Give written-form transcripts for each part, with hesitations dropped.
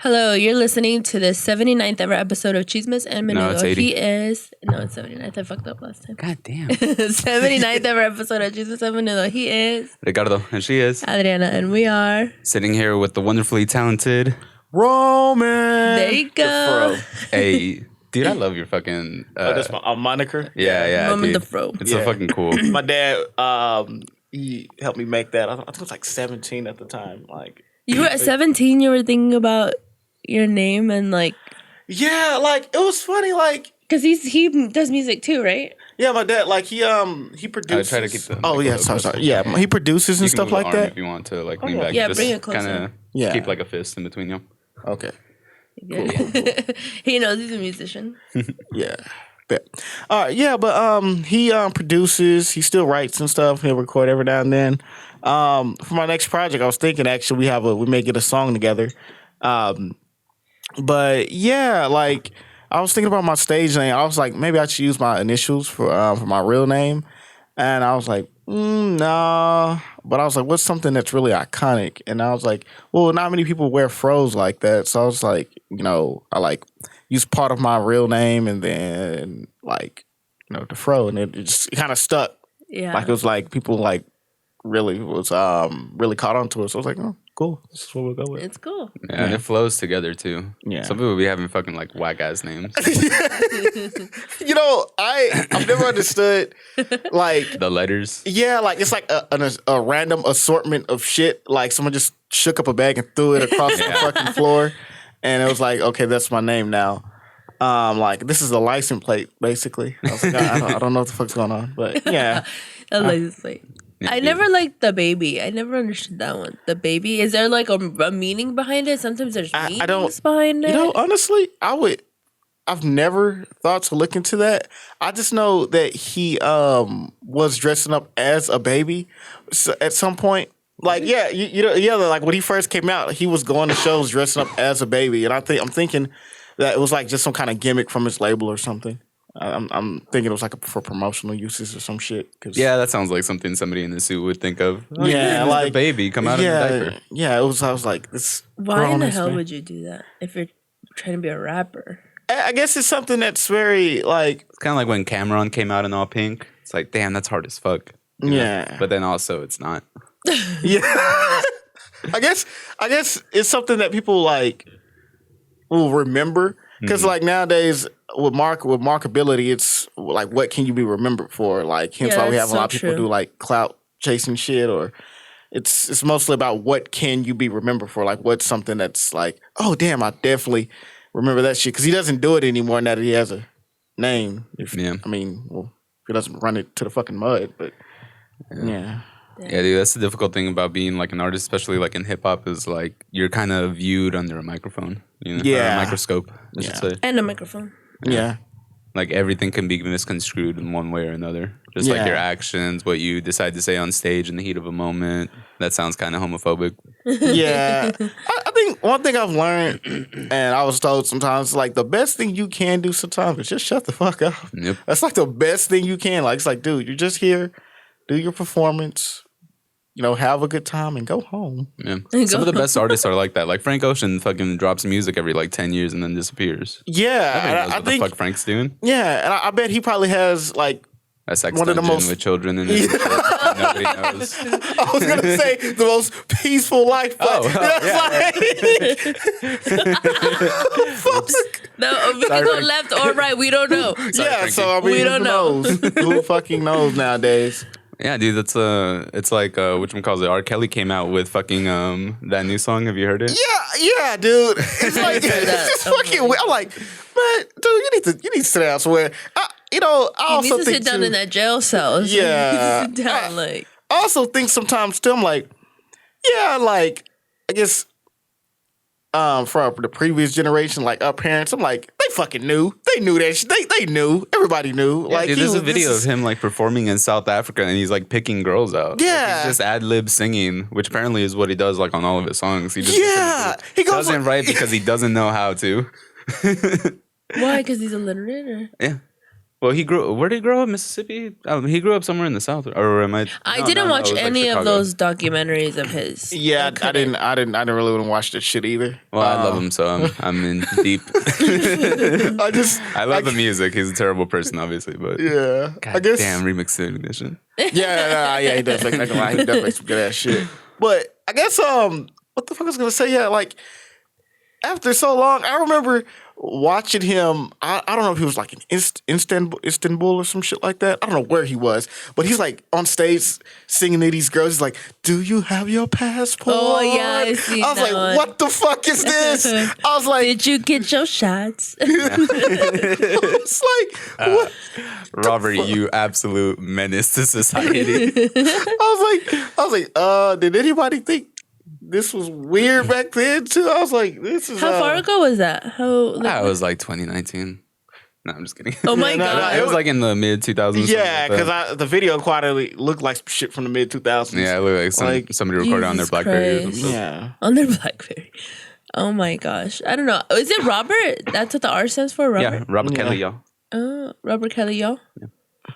Hello, you're listening to the 79th ever episode of Chismes And Menudo. No, it's 80. It's 79th. I fucked up last time. God damn. 79th ever episode of Chismes And Menudo. He is Ricardo, and she is Adriana, and we are sitting here with the wonderfully talented Roman. There you go. Hey, dude, I love your fucking That's my moniker. yeah, Roman dude. Dafro. It's so fucking cool. My dad, he helped me make that. I think I was like 17 at the time. Like You were at 17, you were thinking about your name and like... Yeah, like it was funny. Like Because he does music too, right? yeah, my dad, like he produces. try to keep the mic Oh a yeah, little sorry. close. Yeah, he produces and You can stuff move the like arm that. if you want to like lean yeah. back. Yeah, Just bring it closer. Kind of Yeah. keep like a fist in between you. Okay. Cool. He knows he's a musician. Yeah. Bet. All right. Yeah, but he produces. He still writes and stuff. He'll record every now and then. For my next project, I was thinking actually we may get a song together. But yeah, like I was thinking about my stage name. I was like, maybe I should use my initials for my real name. And I was like, nah. But I was like, what's something that's really iconic? And I was like, well, not many people wear froze like that. So I was like, I like use part of my real name and then like, the fro. And it just kind of stuck. Yeah. Like it was like people like really was really caught on to it. So I was like, oh, cool. This is what we'll go with. It's cool. Yeah, and it flows together too. Yeah. Some people be having fucking like whack ass names. I've never understood like The letters. yeah, like it's like a random assortment of shit. Like someone just shook up a bag and threw it across the fucking floor, and it was like, okay, that's my name now. Like this is a license plate, basically. I was like, I don't know what the fuck's going on, but yeah, I like this way. Yeah, I dude. never liked the baby. I never understood that one. The baby. Is there like a meaning behind it? Sometimes there's meanings I don't. behind it. Honestly, I've never thought to look into that. I just know that he was dressing up as a baby at some point. Like like when he first came out, he was going to shows dressing up as a baby, and I'm thinking that it was like just some kind of gimmick from his label or something. I'm thinking it was like for promotional uses or some shit. Yeah, that sounds like something somebody in the suit would think of. Oh, Yeah, here's like the baby come out of the diaper. Yeah, it was. I was like, this. Why in the grown-ass hell man. would you do that if you're trying to be a rapper? I guess it's something that's very like. It's kind of like when Cameron came out in all pink. It's like, damn, that's hard as fuck. You know? Yeah. But then also, it's not. Yeah. I guess it's something that people like will remember because like nowadays with markability, it's like what can you be remembered for? Like hence why we have that's a lot so of people true. do like clout chasing shit, or it's mostly about what can you be remembered for? Like what's something that's like, oh damn, I definitely remember that shit because he doesn't do it anymore now that he has a name. Yeah. I mean, well, he doesn't run it to the fucking mud, but yeah. Yeah, dude, that's the difficult thing about being like an artist, especially like in hip hop, is like you're kind of viewed under a microphone, or Yeah. a microscope, I should say. And a microphone. Yeah. Like everything can be misconstrued in one way or another. Just like Yeah. your actions, what you decide to say on stage in the heat of a moment. That sounds kind of homophobic. Yeah. I think one thing I've learned, and I was told sometimes, like the best thing you can do sometimes is just shut the fuck up. Yep. That's like the best thing you can. Like it's like, dude, you're just here, do your performance, have a good time and go home. Yeah. Some of the best artists are like that. Like Frank Ocean fucking drops music every like 10 years and then disappears. Yeah. What the fuck Frank's doing? Yeah, and I bet he probably has like A sex one of the dungeon most- with children in it. Nobody knows. I was gonna say the most peaceful life, but No, we can go left or right. We don't know. yeah. Frankie. So I mean, We don't who know. knows? Who fucking knows nowadays? Yeah, dude, that's it's like whatchamacallit. R. Kelly came out with fucking that new song. Have you heard it? Yeah, dude. It's like it's just fucking weird. I'm like, man, dude, you need to sit down somewhere. I He also needs to think sit down too, in that jail cell. Yeah. Sit down, like. I also think sometimes too, I'm like, yeah, like I guess for the previous generation, like our parents, I'm like, they fucking knew. They knew that shit. They knew. Everybody knew. Yeah, Like dude, he there's a was- video this of him like performing in South Africa and he's like picking girls out. Yeah. Like, he's just ad lib singing, which apparently is what he does like on all of his songs. He just Yeah. He goes doesn't like- write because he doesn't know how to. Why? Because he's illiterate? Or? Yeah. Well, where did he grow up? Mississippi? He grew up somewhere in the South. Or am I? I No, didn't no, watch it was like any of Chicago. those documentaries of his. Yeah, I couldn't. didn't really want to watch that shit either. Well, I love him, so I'm in deep. I love the music. He's a terrible person, obviously, but Yeah, God I guess. damn remixing edition. Yeah, he does make that line. He does make some good ass shit. But I guess what the fuck I was gonna say? Yeah, like after so long, I remember watching him. I don't know if he was like in Istanbul or some shit like that. I don't know where he was, but he's like on stage singing to these girls. He's like, "Do you have your passport?" Oh, yeah, I see was that like, one. "What the fuck is this?" I was like, Did you get your shots? "It's like what?" Robert, you absolute menace to society. I was like, did anybody think this was weird back then too? I was like, this is How far ago was that? That was like 2019. No, I'm just kidding. Oh my No, god! It was like in the mid 2000s. Yeah, because the video quality looked like shit from the mid 2000s. Yeah, it looked like somebody recorded on their Jesus BlackBerry or Christ. something. Yeah. On their BlackBerry. Oh my gosh! I don't know. Is it Robert? That's what the R stands for. Robert. Yeah, Robert Kelly, y'all. Robert Kelly, y'all.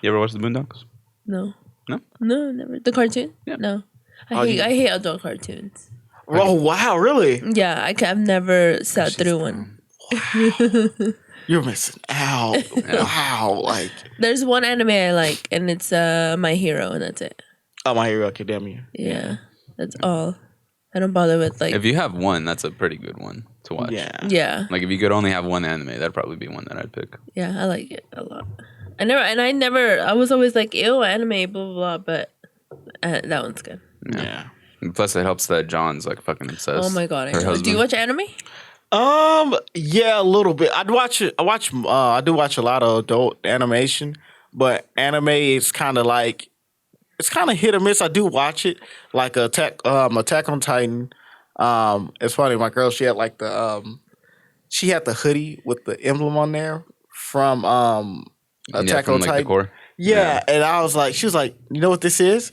You ever watch the Boondocks? No. No? No, never. The cartoon? Yeah. No. I hate adult cartoons. Oh wow, really? Yeah, I've never sat through one. You're missing out. Wow, like There's one anime I like, and it's My Hero, and that's it. My Hero Academia. Yeah, that's all. I don't bother with like. If you have one, that's a pretty good one to watch. Yeah. Yeah, Like if you could only have one anime, that'd probably be one that I'd pick. yeah, I like it a lot. I was always like, ew, anime, blah blah blah, but that one's good. Yeah. And plus, it helps that John's like fucking obsessed. Oh my god, I Her know. Do husband. you watch anime? Yeah, a little bit. I do watch a lot of adult animation, but anime is kind of like it's kind of hit or miss. I do watch it, like Attack on Titan. It's funny. My girl, she had like she had the hoodie with the emblem on there from Attack from, on like, Titan. the core. Yeah, and I was like, she was like, you know what this is?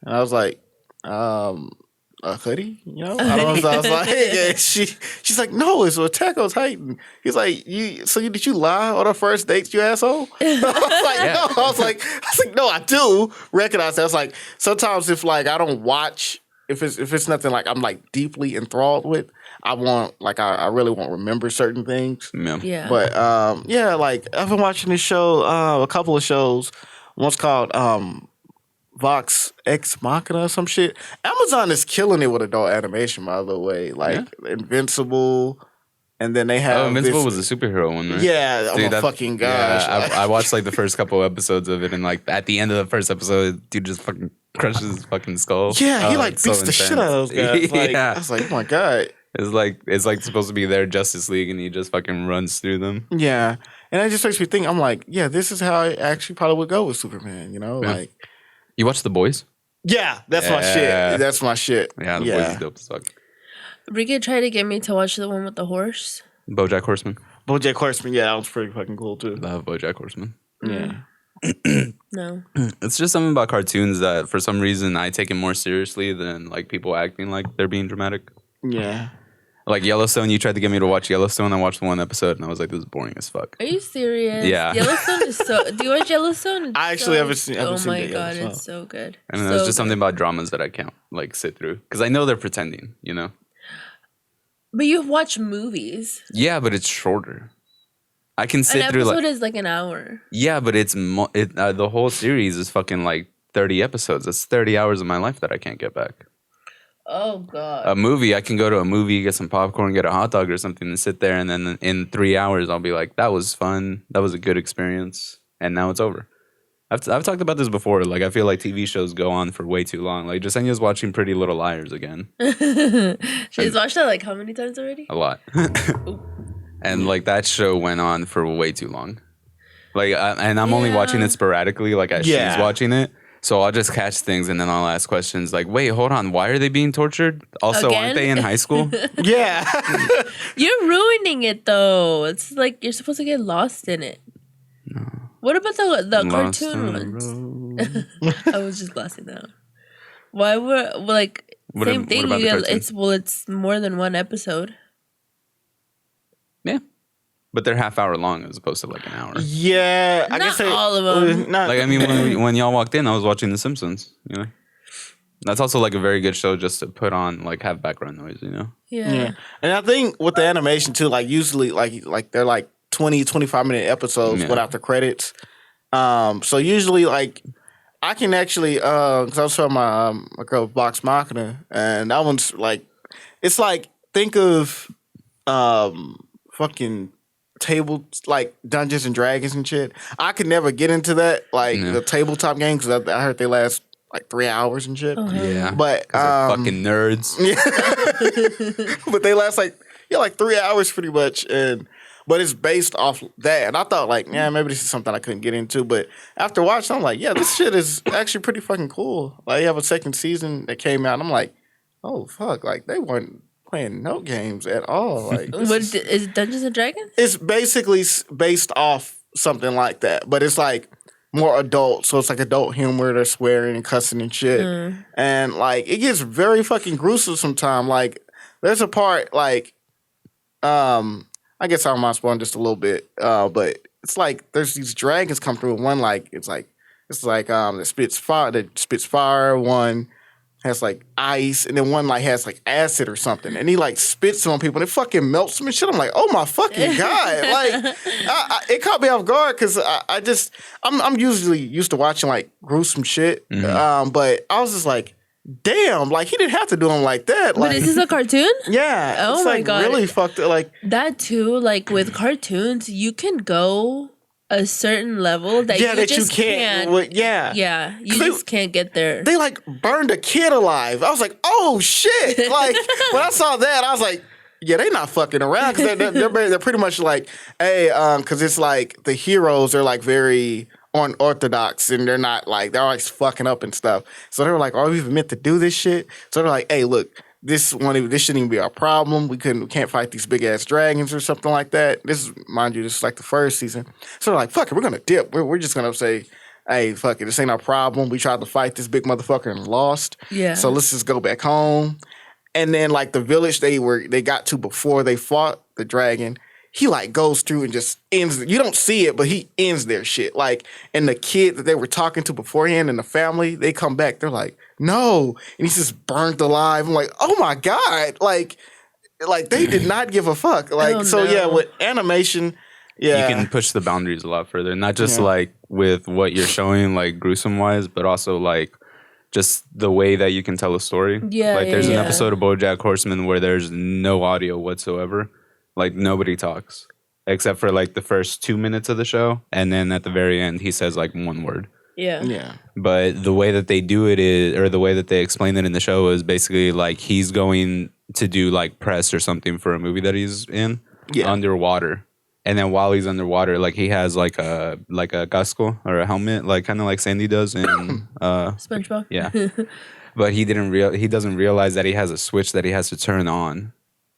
And I was like, a hoodie, you know? I was like, and she's like, no, it's Attack on Titan. He's like, did you lie on our first date, you asshole? I was like, Yeah. no. I was like, no, I do recognize that. I was like, sometimes if like I don't watch, if it's nothing like I'm like deeply enthralled with, I really won't remember certain things. Yeah. Yeah. But yeah, like I've been watching this show, a couple of shows. One's called Vox Ex Machina or some shit. Amazon is killing it with adult animation, by the way. Like Invincible, and then they have Invincible was a superhero one, right? Yeah, oh Dude, my that- fucking gosh. Yeah, I watched like the first couple episodes of it, and like at the end of the first episode, dude just fucking crushes his fucking skull. Yeah, he Oh, like it's beats so the shit out of those guys. Like, Yeah. I was like, oh my god. It's like supposed to be their Justice League, and he just fucking runs through them. Yeah. And that just makes me think, I'm like, yeah, this is how I actually probably would go with Superman, you know? Yeah. Like, You watch The Boys? yeah, that's my Yeah. shit. That's my shit. Yeah, The Boys is dope as fuck. Ricky tried to get me to watch the one with the horse. BoJack Horseman. BoJack Horseman, yeah, that was pretty fucking cool too. Love BoJack Horseman. Yeah. No. It's just something about cartoons that for some reason I take it more seriously than like people acting like they're being dramatic. Yeah. Like Yellowstone, you tried to get me to watch Yellowstone. I watched one episode and I was like, this is boring as fuck. Are you serious? Yeah. Yellowstone is so. Do you watch Yellowstone? It's I actually so- haven't seen- Oh my that god, Yellowstone. it's so good. And So there's just good. something about dramas that I can't like sit through because I know they're pretending, you know? But you watch movies. Yeah, but it's shorter. I can sit An through episode like is like an hour. yeah, but the whole series is fucking like 30 episodes. That's 30 hours of my life that I can't get back. Oh god. A movie, I can go to a movie, get some popcorn, get a hot dog or something, and sit there, and then in 3 hours, I'll be like, "That was fun. That was a good experience." And now it's over. I've talked about this before. Like, I feel like TV shows go on for way too long. Like, Jasenia's watching Pretty Little Liars again, She's watched that like how many times already? a lot, and like that show went on for way too long. Like, and I'm only watching Yeah. it sporadically. Like, as Yeah. she's watching it. So I'll just catch things and then I'll ask questions like, wait, hold on, why are they being tortured? Also, Again? aren't they in high school? Yeah. You're ruining it though. It's like you're supposed to get lost in it. No. What about the Lost cartoon on the ones? road. I was just blasting that out. Why were like What same ab- thing? what about the cartoon? It's more than one episode. Yeah. But they're half hour long as opposed to like an hour. Yeah, I Not guess all of them. Like, I mean, when y'all walked in, I was watching The Simpsons, you know? That's also like a very good show just to put on, like have background noise, you know? Yeah. And I think with the animation too, like usually like they're like 20, 25-minute episodes without the credits. So usually like I can actually because I was showing my girl Vox Machina, and that one's like it's like think of fucking table like Dungeons and Dragons and shit. I could never get into that like the tabletop game because I heard they last like 3 hours and shit. Yeah. But fucking nerds. but they last like 3 hours pretty much, but it's based off that. And I thought like, yeah, maybe this is something I couldn't get into. But after watching, I'm like, yeah, this shit is actually pretty fucking cool. Like, you have a second season that came out, and I'm like, oh fuck, like they weren't playing no games at all. Like, Is it Dungeons and Dragons? it's basically based off something like that, but it's like more adult. So it's like adult humor. They're swearing and cussing and shit, and like it gets very fucking gruesome sometimes. Like, there's a part like, I guess I'm not spoiling just a little bit, but it's like there's these dragons come through. One like it's like that spits fire. One has like ice, and then one like has like acid or something, and he like spits on people and it fucking melts them and shit. I'm like, oh my fucking god! Like, it caught me off guard because I'm usually used to watching like gruesome shit, but I was just like, damn, like he didn't have to do them like that. But Like, is this a cartoon? yeah, Oh it's my like God. really fucked up. Like That too, like with cartoons, you can go a certain level that yeah, you that just you can't. Well, yeah, Yeah, you They- just can't get there. They like burned a kid alive. I was like, oh shit! Like when I saw that, I was like, yeah, they not fucking around because they're pretty much like, hey, because it's like the heroes are like very unorthodox and they're not like they're always fucking up and stuff. So they were like, are we even meant to do this shit? So they're like, hey, look. This shouldn't even be our problem. We can't fight these big ass dragons or something like that. This is like the first season. So they're like, fuck it, we're gonna dip. We're just gonna say, hey, fuck it, this ain't our problem. We tried to fight this big motherfucker and lost. Yeah. So let's just go back home. And then like the village they got to before they fought the dragon, he like goes through and just ends it. You don't see it, but he ends their shit. Like, and the kid that they were talking to beforehand and the family, they come back, they're like, no. And he's just burnt alive. I'm like, oh my God. Like they did not give a fuck. Like, Oh, so no. yeah, with animation, yeah. You can push the boundaries a lot further, not just like with what you're showing, like gruesome wise, but also like just the way that you can tell a story. Yeah, like there's an yeah. episode of BoJack Horseman where there's no audio whatsoever. Like nobody talks except for like the first 2 minutes of the show, and then at the very end he says like one word. Yeah. Yeah. But the way that they do it is, or the way that they explain it in the show is basically like he's going to do like press or something for a movie that he's in underwater. And then while he's underwater, like he has like a casco or a helmet, like kind of like Sandy does in SpongeBob. yeah. But he doesn't realize that he has a switch that he has to turn on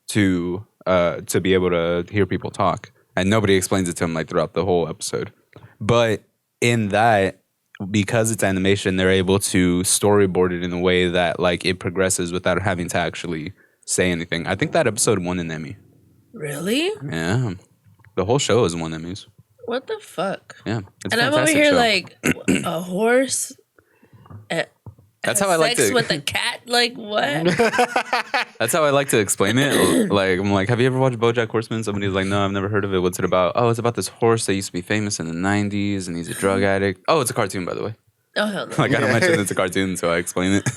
to be able to hear people talk. And nobody explains it to him like throughout the whole episode. But in that, because it's animation, they're able to storyboard it in a way that like it progresses without having to actually say anything. I think that episode won an Emmy. Really? Yeah. The whole show has won Emmys. What the fuck? Yeah. It's And a I'm over fantastic here show. like a horse. That's how I like sex to. with a cat. Like what? That's how I like to explain it. Like I'm like, have you ever watched BoJack Horseman? Somebody's like, no, I've never heard of it. What's it about? Oh, it's about this horse that used to be famous in the '90s, and he's a drug addict. Oh, it's a cartoon, by the way. Oh hell no. Like I don't mention it's a cartoon, so I explain it.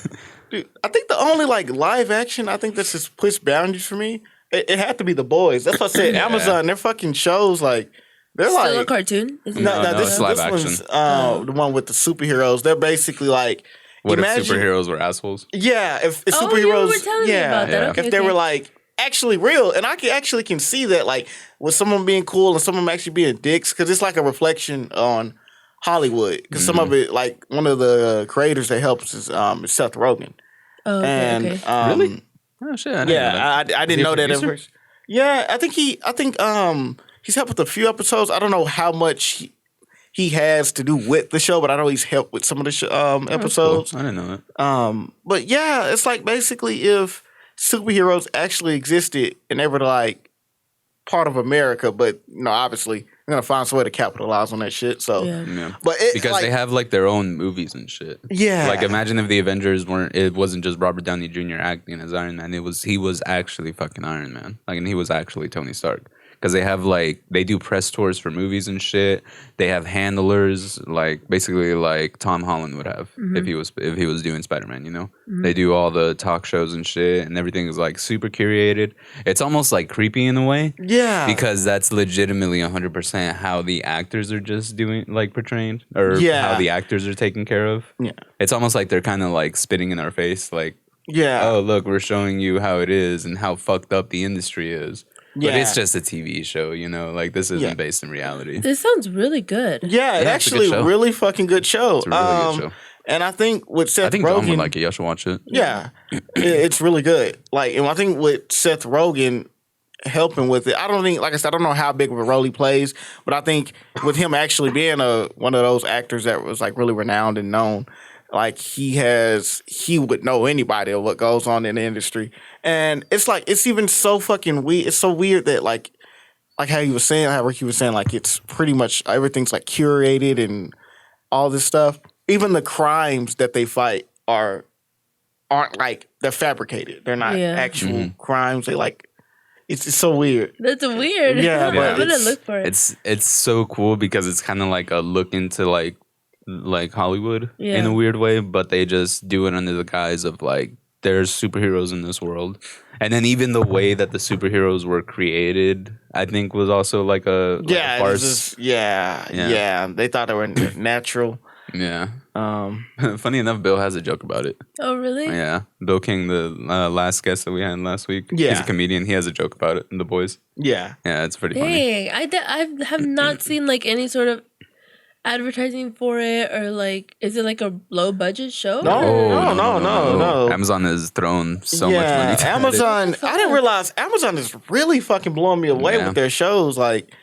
Dude, I think the only like live action I think that's just pushed boundaries for me, it had to be The Boys. That's what I said. Amazon, their fucking shows like they're Still like a cartoon? Is it? No, this it's live one's the one with the superheroes. They're basically like What imagine, if superheroes were assholes? Yeah, if Oh, superheroes, you were telling me about that. yeah. Okay, if they okay. were like actually real, and I can see that like with someone being cool and someone actually being dicks, because it's like a reflection on Hollywood. Because some of it, like one of the creators that helps is Seth Rogen. Oh, okay, And okay. Really? Oh shit! I didn't know that. I Is didn't he a know that at producer? first. Yeah, I think he's helped with a few episodes. I don't know how much he has to do with the show, but I know he's helped with some of the episodes. Cool. I didn't know that. But yeah, it's like basically if superheroes actually existed and they were like part of America, but obviously they're gonna find some way to capitalize on that shit. So, Yeah. but because they have like their own movies and shit. Yeah. Like imagine if the Avengers it wasn't just Robert Downey Jr. acting as Iron Man. He was actually fucking Iron Man. Like, and he was actually Tony Stark. Because they do press tours for movies and shit. They have handlers, like basically like Tom Holland would have if he was doing Spider-Man. They do all the talk shows and shit, and everything is like super curated. It's almost like creepy in a way. Yeah. Because that's legitimately 100% how the actors are just doing, like portrayed, or how the actors are taken care of. Yeah. It's almost like they're kind of like spitting in our face, like, oh look, we're showing you how it is and how fucked up the industry is. But it's just a TV show, like this isn't based in reality. This sounds really good. Yeah, it's actually a really fucking good show. It's a really good show. And I think with Seth Rogen, John would like it. Y'all should watch it. Yeah, it's really good. Like, and I think with Seth Rogen helping with it, I don't think, like I said, I don't know how big of a role he plays, but I think with him actually being one of those actors that was like really renowned and known, like he would know anybody of what goes on in the industry. And it's like, it's even so fucking weird. It's so weird that like how Ricky was saying, like it's pretty much everything's like curated and all this stuff. Even the crimes that they fight aren't like, they're fabricated. They're not actual crimes. They like, it's so weird. That's weird. Yeah, but I'm gonna look for it. It's so cool because it's kind of like a look into like Hollywood in a weird way, but they just do it under the guise of like there's superheroes in this world. And then even the way that the superheroes were created, I think was also like a farce. They thought they were natural. Yeah. Funny enough, Bill has a joke about it. Oh, really? Yeah. Bill King, the last guest that we had last week. Yeah. He's a comedian. He has a joke about it in The Boys. Yeah. Yeah, it's pretty funny. Dang, I have not seen like any sort of advertising for it, or like, is it like a low budget show? No. Amazon has thrown so much money to Amazon. I didn't realize Amazon is really fucking blowing me away with their shows. Like,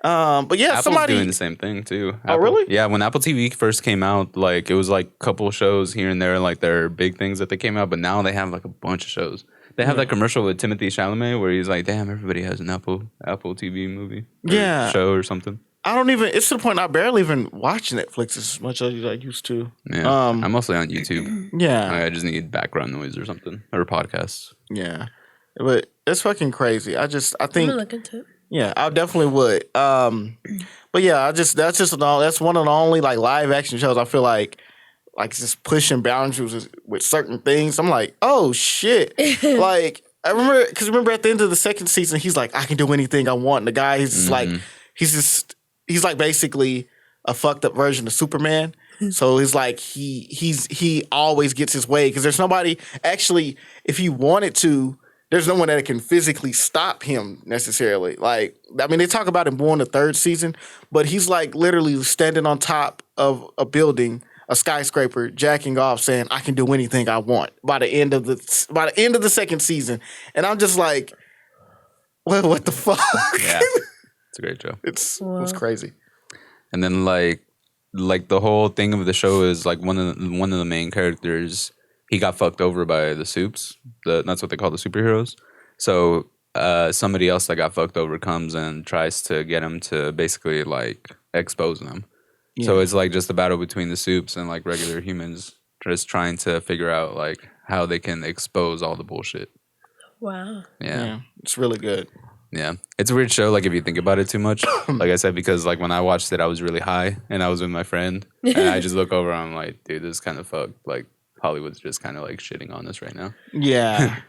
but yeah, Apple's doing the same thing too. Oh, really? Yeah, when Apple TV first came out, like it was like a couple shows here and there, like their big things that they came out. But now they have like a bunch of shows. They have that commercial with Timothy Chalamet where he's like, "Damn, everybody has an Apple TV movie, show or something." I don't even. It's to the point I barely even watch Netflix as much as I used to. Yeah, I'm mostly on YouTube. Yeah, I just need background noise or something, or podcasts. Yeah, but it's fucking crazy. I think I'm gonna look into it. Yeah, I definitely would. But yeah, that's one of the only like live action shows I feel like just pushing boundaries with certain things. I'm like, oh shit, like I remember at the end of the second season, he's like, I can do anything I want. And the guy is just like, he's like basically a fucked up version of Superman. So he's like he always gets his way because there's nobody actually, if he wanted to, there's no one that can physically stop him necessarily. Like, I mean, they talk about him more in the third season, but he's like literally standing on top of a building, a skyscraper, jacking off, saying, "I can do anything I want." By the end of the second season, and I'm just like, what the fuck? Yeah. It's a great show. It's crazy. And then like the whole thing of the show is like one of the main characters, he got fucked over by the supes. That's what they call the superheroes. So somebody else that got fucked over comes and tries to get him to basically like expose them. Yeah. So it's like just a battle between the supes and like regular humans, just trying to figure out like how they can expose all the bullshit. Wow. Yeah. It's really good. Yeah, it's a weird show. Like if you think about it too much, like I said, because like when I watched it, I was really high and I was with my friend, and I just look over, and I'm like, dude, this is kind of fucked. Like Hollywood's just kind of like shitting on us right now. Yeah.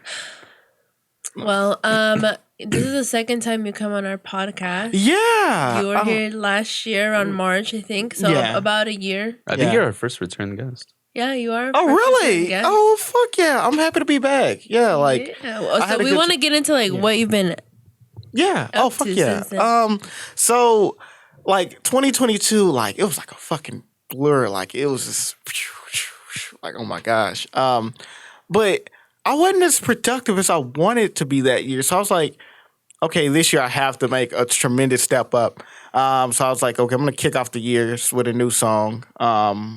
Well, this is the second time you come on our podcast. Yeah, you were here last year on March, I think. So about a year. I think you're our first return guest. Yeah, you are. Oh, really? Oh, fuck yeah! I'm happy to be back. Yeah, like. Yeah. Well, so we want to get into like what you've been. Yeah. Oh, fuck yeah. So like 2022, like it was like a fucking blur. Like it was just like, oh my gosh. But I wasn't as productive as I wanted to be that year. So I was like, okay, this year I have to make a tremendous step up. So I was like, okay, I'm gonna kick off the year with a new song,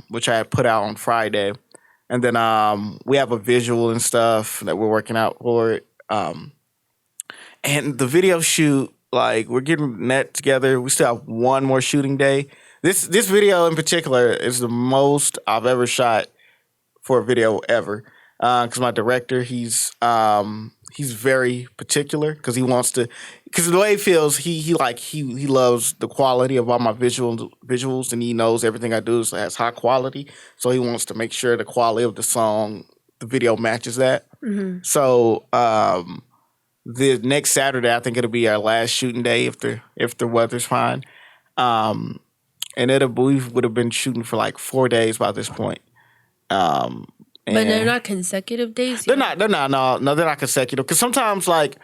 which I had put out on Friday, and then we have a visual and stuff that we're working out for it. And the video shoot, Like we're getting that together. We still have one more shooting day. This video in particular is the most I've ever shot for a video ever. Because my director, he's very particular because he wants to. Because the way he feels, he loves the quality of all my visuals, and he knows everything I do has high quality. So he wants to make sure the quality of the song, the video matches that. Mm-hmm. So the next Saturday, I think it'll be our last shooting day if the weather's fine. And we would have been shooting for like 4 days by this point. But they're not consecutive days. They're not. No, they're not consecutive. Because sometimes, like,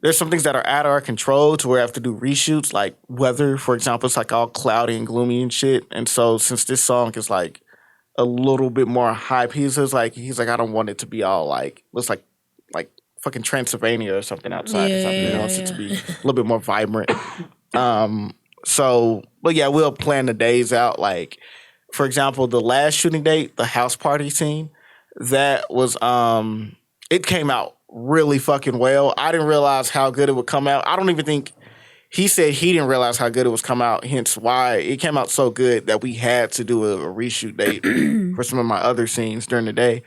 there's some things that are out of our control to where I have to do reshoots, like weather, for example. It's like all cloudy and gloomy and shit. And so, since this song is like a little bit more hype, he's like, I don't want it to be all like looks like fucking Transylvania or something outside or something. He wants it to be a little bit more vibrant. So, but yeah, we'll plan the days out. Like, for example, the last shooting date, the house party scene, that was it came out really fucking well. I didn't realize how good it would come out. I don't even think he said he didn't realize how good it was come out, hence why it came out so good that we had to do a reshoot date for some of my other scenes during the day.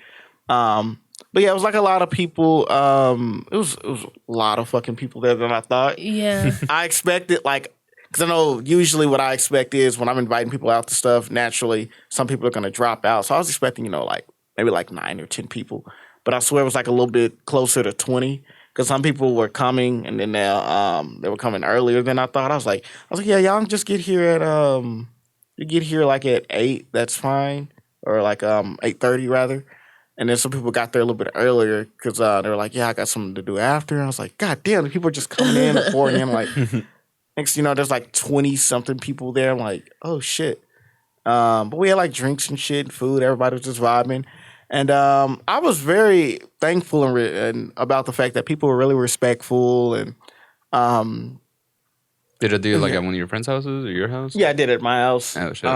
But yeah, it was like a lot of people. It was a lot of fucking people there than I thought. Yeah. I expected because I know usually what I expect is when I'm inviting people out to stuff, naturally some people are going to drop out. So I was expecting, maybe like 9 or 10 people. But I swear it was like a little bit closer to 20 because some people were coming and then they were coming earlier than I thought. I was like, yeah, y'all just get here at you get here like at 8. That's fine, or like 8:30 rather. And then some people got there a little bit earlier because they were like, yeah, I got something to do after. And I was like, God damn, the people are just coming in and pouring in like. Next, there's like 20-something people there. I'm like, oh shit. But we had like drinks and shit, and food. Everybody was just vibing, and I was very thankful and about the fact that people were really respectful. And did it do like at one of your friends' houses or your house? Yeah, I did it at my house. Oh shit.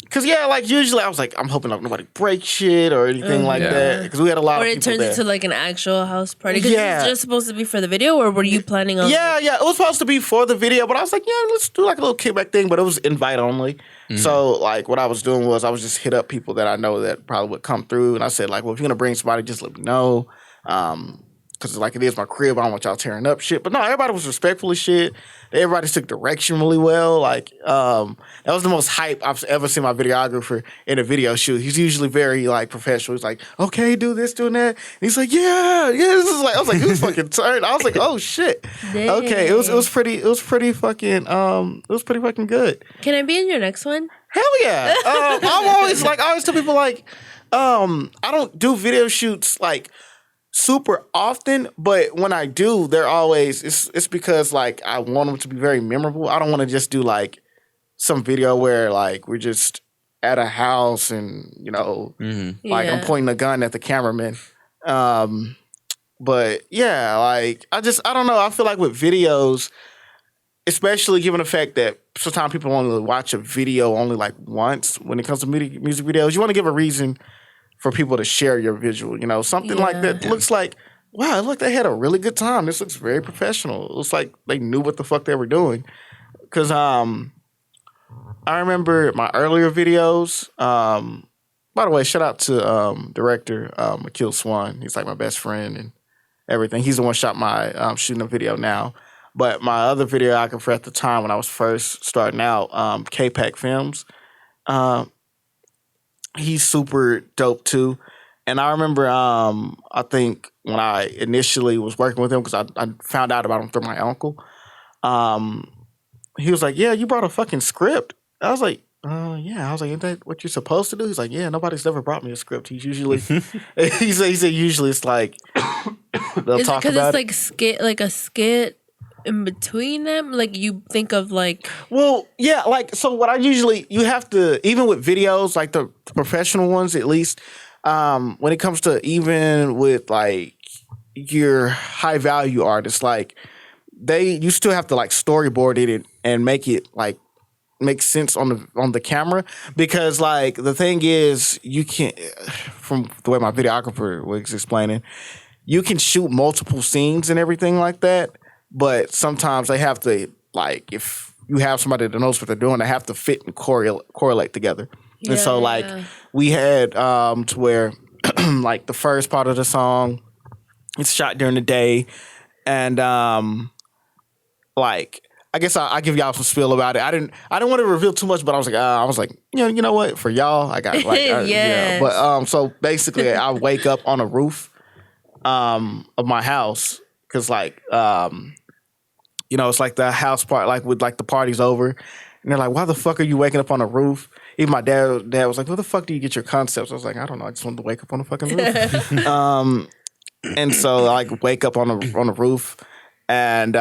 Cause like usually I was like, I'm hoping nobody breaks shit or anything like that. Because we had a lot of people turns there. into like an actual house party. Because it's just supposed to be for the video, or were you planning on? Yeah, it was supposed to be for the video, but I was like, yeah, let's do like a little kickback thing. But it was invite only. Mm-hmm. So like what I was doing was I was just hit up people that I know that probably would come through, and I said like, well, if you're gonna bring somebody, just let me know. Because like it is my crib, I don't want y'all tearing up shit. But no, everybody was respectful as shit. Everybody took direction really well. Like that was the most hype I've ever seen my videographer in a video shoot. He's usually very like professional. He's like, okay, do this, do that. And he's like, yeah. This is like I was like, who's fucking turned? I was like, oh shit. Dang. Okay, it was pretty fucking good. Can I be in your next one? Hell yeah. I always tell people like, I don't do video shoots like super often, but when I do, they're always it's because like I want them to be very memorable. I don't want to just do like some video where like we're just at a house and like I'm pointing a gun at the cameraman. But yeah, like I don't know. I feel like with videos, especially given the fact that sometimes people only watch a video only like once when it comes to music videos, you want to give a reason for people to share your visual, something like that looks like, wow, look, they had a really good time. This looks very professional. It looks like they knew what the fuck they were doing. Because I remember my earlier videos. By the way, shout out to director Akil Swan. He's like my best friend and everything. He's the one who shot my shooting a video now. But my other videographer at the time when I was first starting out, K-Pack Films, he's super dope too. And I remember, I think when I initially was working with him, because I found out about him through my uncle, he was like, yeah, you brought a fucking script. I was like, yeah. I was like, isn't that what you're supposed to do? He's like, yeah, nobody's ever brought me a script. He's usually, he said usually it's like, they'll Is talk it about it's like a skit in between them? Like you think of like... Well, yeah, like, so what you have to, even with videos, like the professional ones at least, when it comes to even with like your high value artists, like you still have to like storyboard it and make it like make sense on the camera, because like the thing is you can't, from the way my videographer was explaining, you can shoot multiple scenes and everything like that. but sometimes they have to, like, if you have somebody that knows what they're doing, they have to fit and correlate together. And so, like, we had to where, like, the first part of the song, it's shot during the day, and like, I guess I give y'all some spiel about it. I didn't want to reveal too much, but I was like, you know what? For y'all, I got like, yeah. But so basically, I wake up on a roof of my house because like it's like the house part, like with like the party's over, and they're like, why the fuck are you waking up on a roof? Even my dad was like, where the fuck do you get your concepts? I was like, I don't know. I just wanted to wake up on the fucking roof. And so I like wake up on the roof, and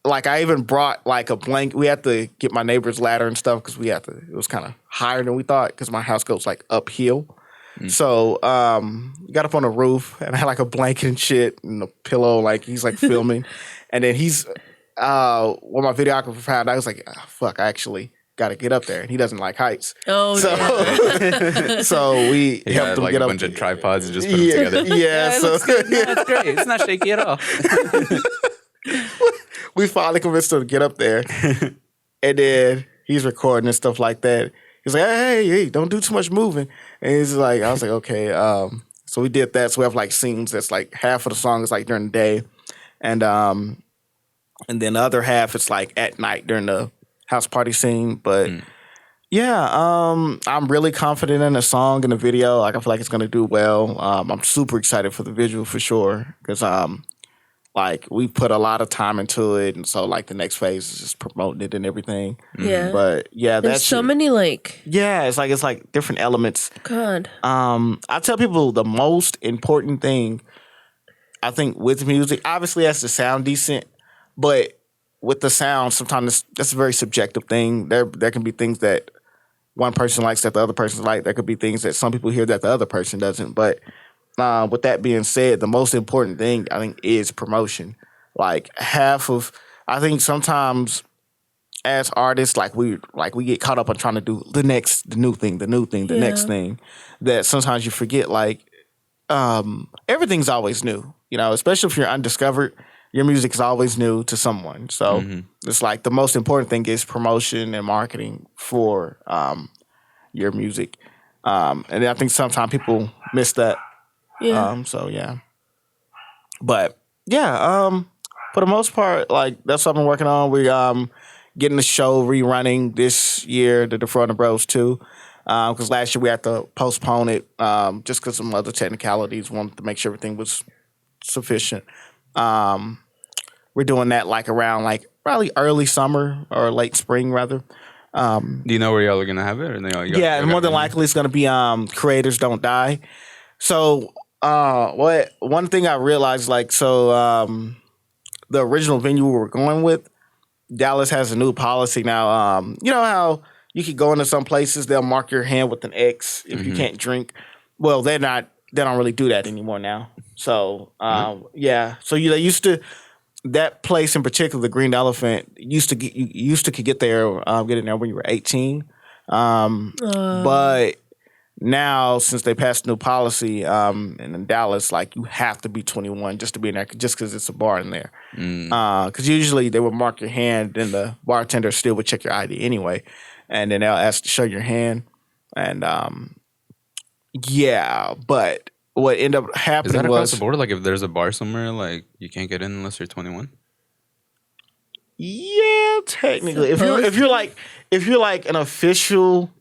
like I even brought like a blanket. We had to get my neighbor's ladder and stuff because it was kind of higher than we thought because my house goes like uphill. So got up on the roof and I had like a blanket and shit and a pillow. Like he's like filming, and then he's when my videographer found out, I was like, fuck, I actually got to get up there, and he doesn't like heights. Oh, so so we helped him like get a up. bunch of tripods and just put them together. Yeah, so no, it's great. It's not shaky at all. We finally convinced him to get up there, and then he's recording and stuff like that. He's like, hey, don't do too much moving. And he's like, I was like, okay. So we did that. So we have like scenes that's like half of the song is like during the day, and then the other half it's like at night during the house party scene. But yeah, I'm really confident in the song and the video. Like I feel like it's gonna do well. I'm super excited for the visual for sure because like we put a lot of time into it, and so like the next phase is just promoting it and everything. Yeah, but yeah, there's so many like it's like different elements. God, I tell people the most important thing I think with music obviously has to sound decent, but with the sound sometimes that's a very subjective thing. There can be things that one person likes that the other person like. There could be things that some people hear that the other person doesn't, but with that being said, the most important thing I think is promotion. Like I think sometimes as artists, like we get caught up on trying to do the new thing, next thing. That sometimes you forget. Like everything's always new, especially if you're undiscovered. Your music is always new to someone. So it's like the most important thing is promotion and marketing for your music. And I think sometimes people miss that. yeah. So yeah, but yeah, for the most part, like that's what I've been working on. We getting the show rerunning this year, the Dafro'S 2, because last year we had to postpone it just because some other technicalities. Wanted to make sure everything was sufficient. We're doing that like around like probably early summer or late spring rather. Do you know where y'all are gonna have it? Or more than likely it's gonna be Creators Don't Die. So one thing I realized, like, the original venue we were going with, Dallas has a new policy now. You know how you could go into some places, they'll mark your hand with an X if you can't drink. Well, they don't really do that anymore now. So yeah, so they used to. That place in particular, the Green Elephant, you could get there, get in there when you were 18. But now, since they passed a new policy in Dallas, like you have to be 21 just to be in there, just because it's a bar in there. Because usually they would mark your hand, and the bartender still would check your ID anyway, and then they'll ask to show your hand. And yeah, but what ended up happening is that across was the board? Like if there's a bar somewhere, like you can't get in unless you're 21. Yeah, technically, if you're like an official,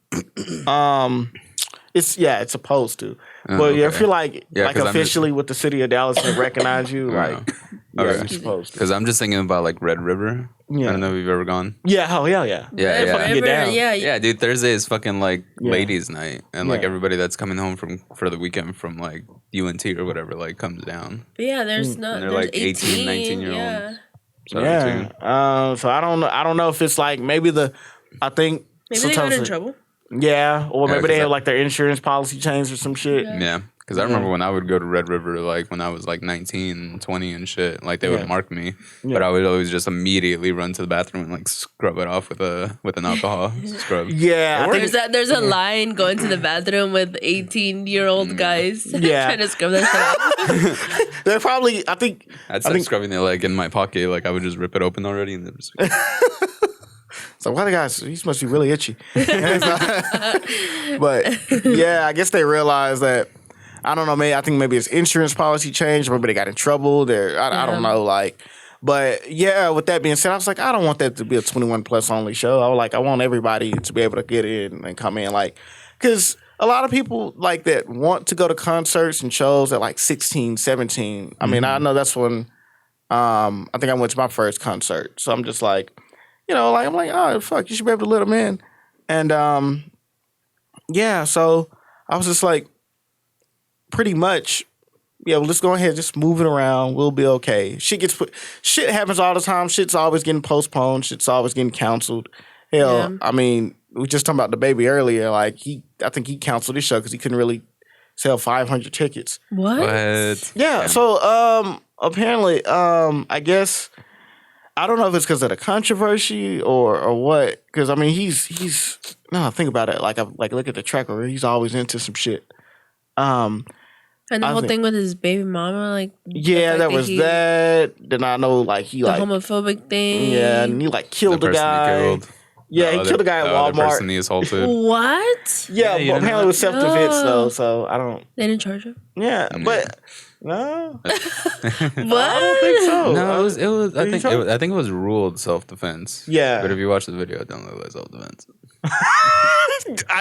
it's supposed to. But yeah, if you're like officially with the city of Dallas and recognize you, like you're supposed to. Because I'm just thinking about like Red River. Yeah. I don't know if you've ever gone. Yeah, hell yeah. Yeah. Get down. Yeah, dude. Thursday is fucking like ladies' night, and like everybody that's coming home for the weekend from like UNT or whatever like comes down. But yeah, there's not. And they're there's like 18, 19-year-olds. Yeah. So I don't know if it's like maybe I think maybe they got in trouble. Yeah, or maybe they have like their insurance policy changed or some shit. Yeah. Because I remember when I would go to Red River, like when I was like 19, 20 and shit, like they would mark me. But I would always just immediately run to the bathroom and like scrub it off with an alcohol scrub. Yeah, There's a line going to the bathroom with 18-year-old guys trying to scrub that shit off. they're probably. I'd start scrubbing it like in my pocket, like I would just rip it open already and then just. So why the guys? These must be really itchy. But yeah, I guess they realized that. I don't know. Maybe I think maybe his insurance policy changed. Maybe they got in trouble. I don't know. Like, but yeah. With that being said, I was like, I don't want that to be a 21 plus only show. I want everybody to be able to get in and come in, like, because a lot of people like that want to go to concerts and shows at like 16, 17. I mean, I know that's when I think I went to my first concert. So I'm just like. I'm like, oh, fuck, you should be able to let them in. And, yeah, so I was just like, pretty much, well, let's go ahead, just move it around. We'll be okay. Shit happens all the time. Shit's always getting postponed. Shit's always getting canceled. Hell, I mean, we were just talking about the baby earlier. Like, I think he canceled his show because he couldn't really sell 500 tickets. What? Yeah, so, apparently, I guess... I don't know if it's because of the controversy or what. Because I mean, he's no. Think about it. Like look at the track record. He's always into some shit. And the whole thing with his baby mama, like that was that. Then I know like he the like homophobic thing. Yeah, and he like killed the guy. Yeah, he killed a guy at Walmart. Person he assaulted. What? Yeah, but apparently it was self-defense though. So I don't. They didn't charge him. Yeah, but. No. What? I don't think so. No, it was. I think it was ruled self-defense. Yeah, but if you watch the video, it don't look like self-defense.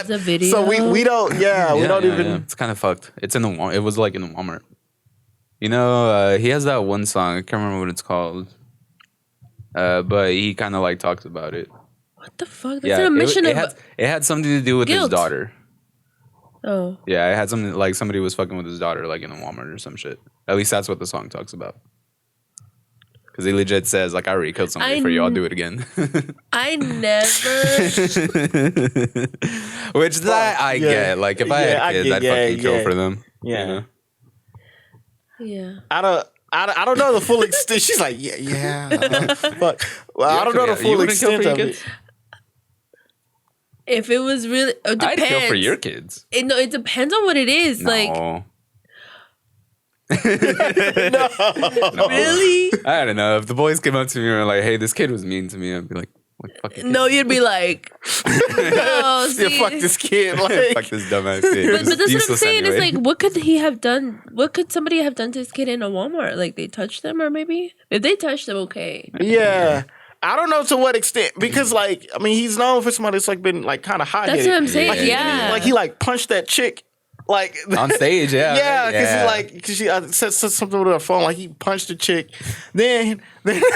The video. So we don't. Yeah, we don't even. Yeah. It's kind of fucked. It's in the. It was like in the Walmart. You know, he has that one song. I can't remember what it's called. But he kind of like talks about it. What the fuck? That's an admission it had something to do with his daughter. Oh. Yeah, it had something like somebody was fucking with his daughter, like in a Walmart or some shit. At least that's what the song talks about. Because he legit says, like, I already killed somebody for you. I'll do it again. I never. Which that I get. Like, if I had kids, I'd fucking kill for them. Yeah. You know? Yeah. I don't know the full extent. She's like, fuck. Well, I don't know the full extent of it. If it was really, it depends. I'd kill for your kids. It depends on what it is. No. Like, no. Really? I don't know. If the boys came up to me and were like, "Hey, this kid was mean to me," I'd be like, "What fucking?" No, you'd be like, "No, fuck this kid, like, fuck this dumbass kid." But that's what I'm saying. Anyway. Is like, what could he have done? What could somebody have done to this kid in a Walmart? Like, they touched them, or maybe if they touched them, okay. Yeah. I don't know to what extent because, like, I mean, he's known for somebody that's like been like kind of hot. That's what I'm saying. Like he like punched that chick, like on stage. Yeah, because he said something with her phone. Like he punched the chick. Then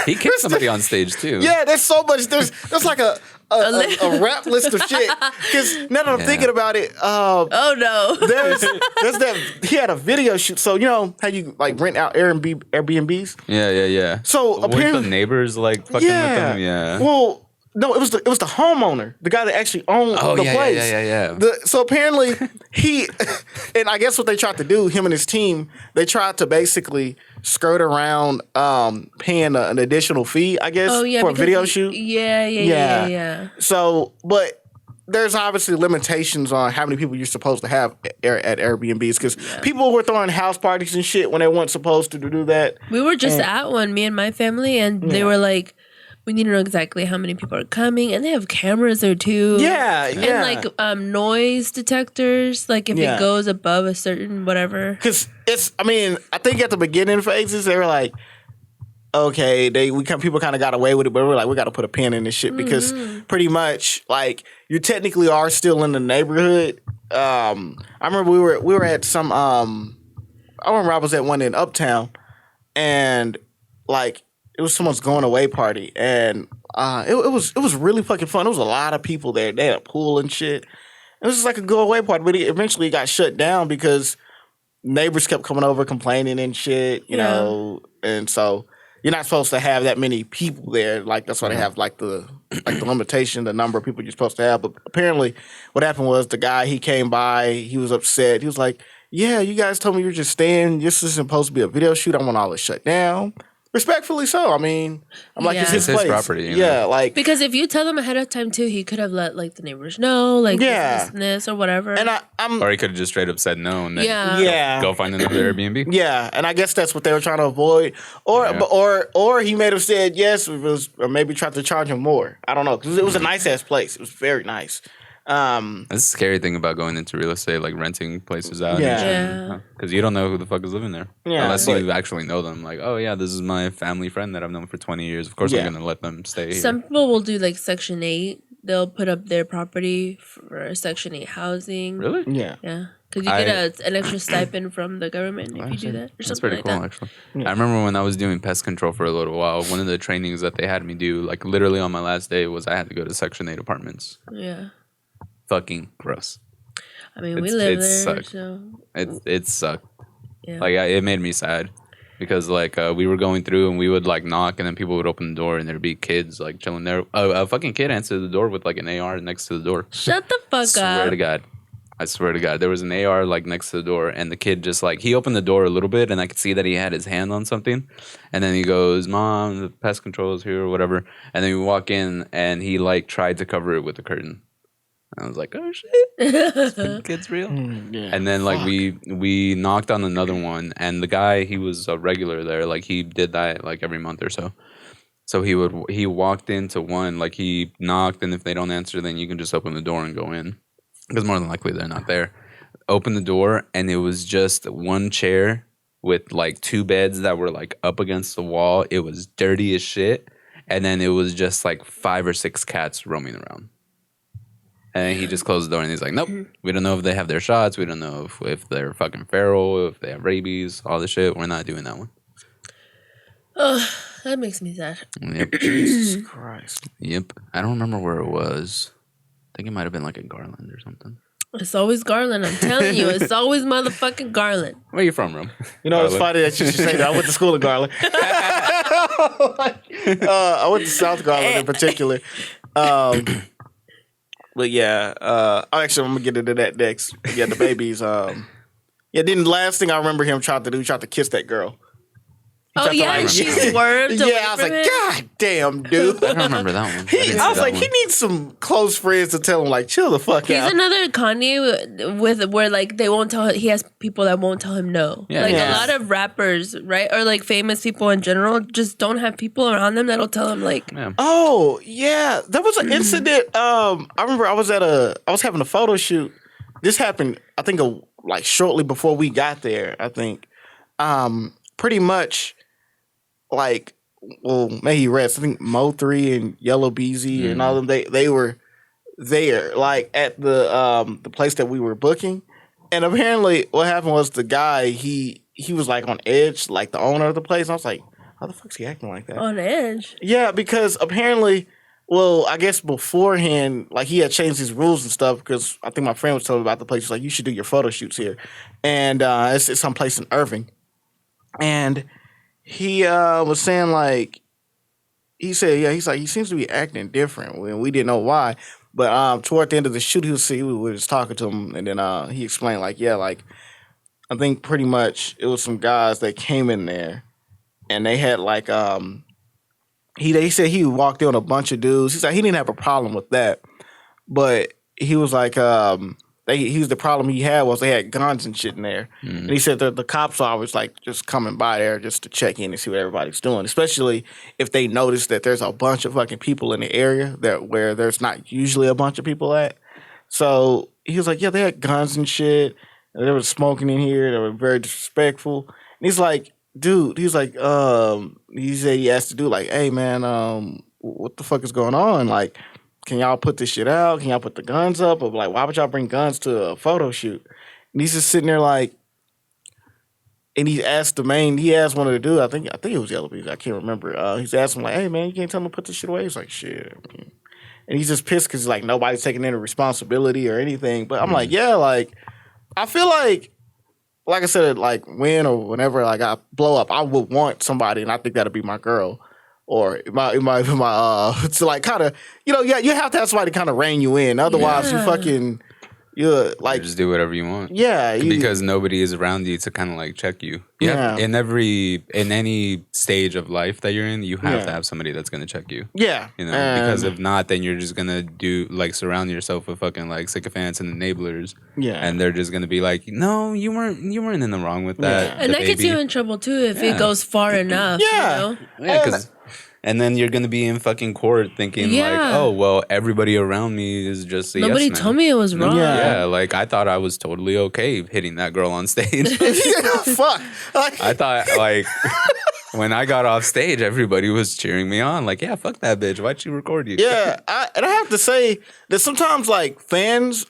he kicked somebody on stage too. Yeah, there's so much. There's like a rap list of shit. Because now that I'm thinking about it, oh no, there's that he had a video shoot. So you know how you like rent out Airbnbs? Yeah. So apparently the neighbors like fucking with them. Yeah. Well, no, it was the homeowner, the guy that actually owned the place. Yeah. So apparently he, and I guess what they tried to do, him and his team, they tried to basically skirt around paying an additional fee, I guess, for a video shoot. Yeah. So, but there's obviously limitations on how many people you're supposed to have at Airbnbs because people were throwing house parties and shit when they weren't supposed to do that. We were just at one, me and my family, and they were like, we need to know exactly how many people are coming, and they have cameras there too. Yeah. And like noise detectors, like if it goes above a certain whatever. Because I mean, I think at the beginning phases they were like, okay, people kind of got away with it, but we're like, we got to put a pin in this shit because pretty much like you technically are still in the neighborhood. I remember we were at some. I remember I was at one in Uptown, and like. It was someone's going away party, and it was really fucking fun. There was a lot of people there. They had a pool and shit. It was just like a go away party, but it eventually got shut down because neighbors kept coming over complaining and shit, you know. And so you're not supposed to have that many people there. Like that's why they have like the limitation, the number of people you're supposed to have. But apparently, what happened was the guy he came by, he was upset. He was like, yeah, you guys told me you're just staying. This is supposed to be a video shoot. I want all this shut down. Respectfully so. I mean, I'm like, it's Yeah. his It's his place. property, you Yeah, know? like, Because if you tell them ahead of time too, he could have let like the neighbors know, like Yeah. this and this or whatever. and I'm Or he could have just straight up said no and then Yeah. go find another Airbnb. yeah, and I guess that's what they were trying to avoid, or Yeah. or he may have said yes, or maybe tried to charge him more. I don't know, because it was a nice ass place. It was very nice. That's the scary thing about going into real estate, like renting places out. Yeah. Because you don't know who the fuck is living there. Yeah, Unless but- you actually know them. Like, oh, yeah, this is my family friend that I've known for 20 years. Of course, Yeah. I'm going to let them stay here. Some people will do like Section 8. They'll put up their property for Section 8 housing. Really? Yeah, Yeah. Because you get an extra stipend from the government if you do that or That's something pretty like cool, that. actually. I remember when I was doing pest control for a little while, one of the trainings that they had me do, like literally on my last day, was I had to go to Section 8 apartments. Yeah. Fucking gross. I mean, we It live there, sucked. so It sucked. yeah. Like, it made me sad. Because, like, we were going through and we would, like, knock and then people would open the door and there'd be kids, like, chilling there. A fucking kid answered the door with, like, an AR next to the door. Shut the fuck Swear up. to God. I swear to God. There was an AR, like, next to the door and the kid just, like, he opened the door a little bit and I could see that he had his hand on something. And then he goes, Mom, the pest control is here or whatever. And then we walk in and he, like, tried to cover it with a curtain. I was like, oh shit, the kid's real. yeah. And then like we knocked on another one, and the guy, he was a regular there. Like he did that like every month or so. So he walked into one, like he knocked, and if they don't answer, then you can just open the door and go in, because more than likely they're not there. Open the door, and it was just one chair with like two beds that were like up against the wall. It was dirty as shit, and then it was just like 5 or 6 cats roaming around. And he just closed the door and he's like, nope, we don't know if they have their shots. We don't know if they're fucking feral, if they have rabies, all the shit. We're not doing that one. Oh, that makes me sad. Yep. Jesus Christ. Yep. I don't remember where it was. I think it might have been like in Garland or something. It's always Garland. I'm telling you, it's always motherfucking Garland. Where you from, Rom? You know, it's Garland? funny that you should say that. I went to school in Garland. I went to South Garland in particular. But yeah, actually, I'm gonna get into that next. Yeah, the babies. Yeah, then the last thing I remember him trying to kiss that girl. Oh yeah, and she swerved. Yeah, away I was from like, him. God damn, dude. I don't remember that one. I was like, he needs some close friends to tell him, like, chill the fuck He's out. another Kanye with where like they won't tell. He has people that won't tell him no. Yeah, like yeah. a lot of rappers, right, or like famous people in general, just don't have people around them that'll tell them like, Yeah. Oh yeah, there was an incident. I remember I was having a photo shoot. This happened, I think, like shortly before we got there. I think, pretty much, like, well, may he rest. I think Mo3 and Yellow BZ and all of them. They were there, like at the place that we were booking, and apparently what happened was the guy he was like on edge, like the owner of the place. And I was like, how the fuck's he acting like that? on edge. Yeah, because apparently, well, I guess beforehand, like he had changed his rules and stuff. Because I think my friend was telling me about the place. He's like, you should do your photo shoots here, and it's someplace in Irving. And he was saying like, he said, yeah, he's like, he seems to be acting different. We didn't know why, but toward the end of the shoot, we were just talking to him, and then he explained like, yeah, like I think pretty much it was some guys that came in there, and they had like He said he walked in on a bunch of dudes. He's like he didn't have a problem with that, but he was like the problem he had was they had guns and shit in there, and he said that the cops are always like just coming by there just to check in and see what everybody's doing, especially if they notice that there's a bunch of fucking people in the area where there's not usually a bunch of people at. So he was like, yeah, they had guns and shit, and they were smoking in here. They were very disrespectful, and he's like, dude, he's like, he said he asked the dude like, hey man, what the fuck is going on? Like, can y'all put this shit out? Can y'all put the guns up? Or like, why would y'all bring guns to a photo shoot? And he's just sitting there like, and he asked one of the dudes, I think it was Yellow Bees, I can't remember. He's asking him like, hey man, you can't tell him to put this shit away? He's like, shit. And he's just pissed because like nobody's taking any responsibility or anything. But I'm like, yeah, like I feel like I said, like when or whenever like I blow up, I would want somebody, and I think that'd be my girl. Or my to like kind of, yeah, you have to have somebody kind of rein you in. Otherwise, you fucking, you're like, just do whatever you want. yeah, Because nobody is around you to kind of like check you. Yeah. In any stage of life that you're in, you have to have somebody that's gonna check you. yeah, You know, because if not, then you're just gonna surround yourself with fucking like sycophants and enablers. Yeah. And they're just gonna be like, no, you weren't in the wrong with that. Yeah. And that gets you in trouble too if it goes far enough. Yeah. You know? Yeah, and then you're gonna be in fucking court thinking like, oh well, everybody around me is just a nobody yes man. told me it was wrong. Yeah, like I thought I was totally okay hitting that girl on stage. Fuck. Like, I thought like when I got off stage, everybody was cheering me on. Like, yeah, fuck that bitch. Why'd she record you? yeah, and I have to say that sometimes like fans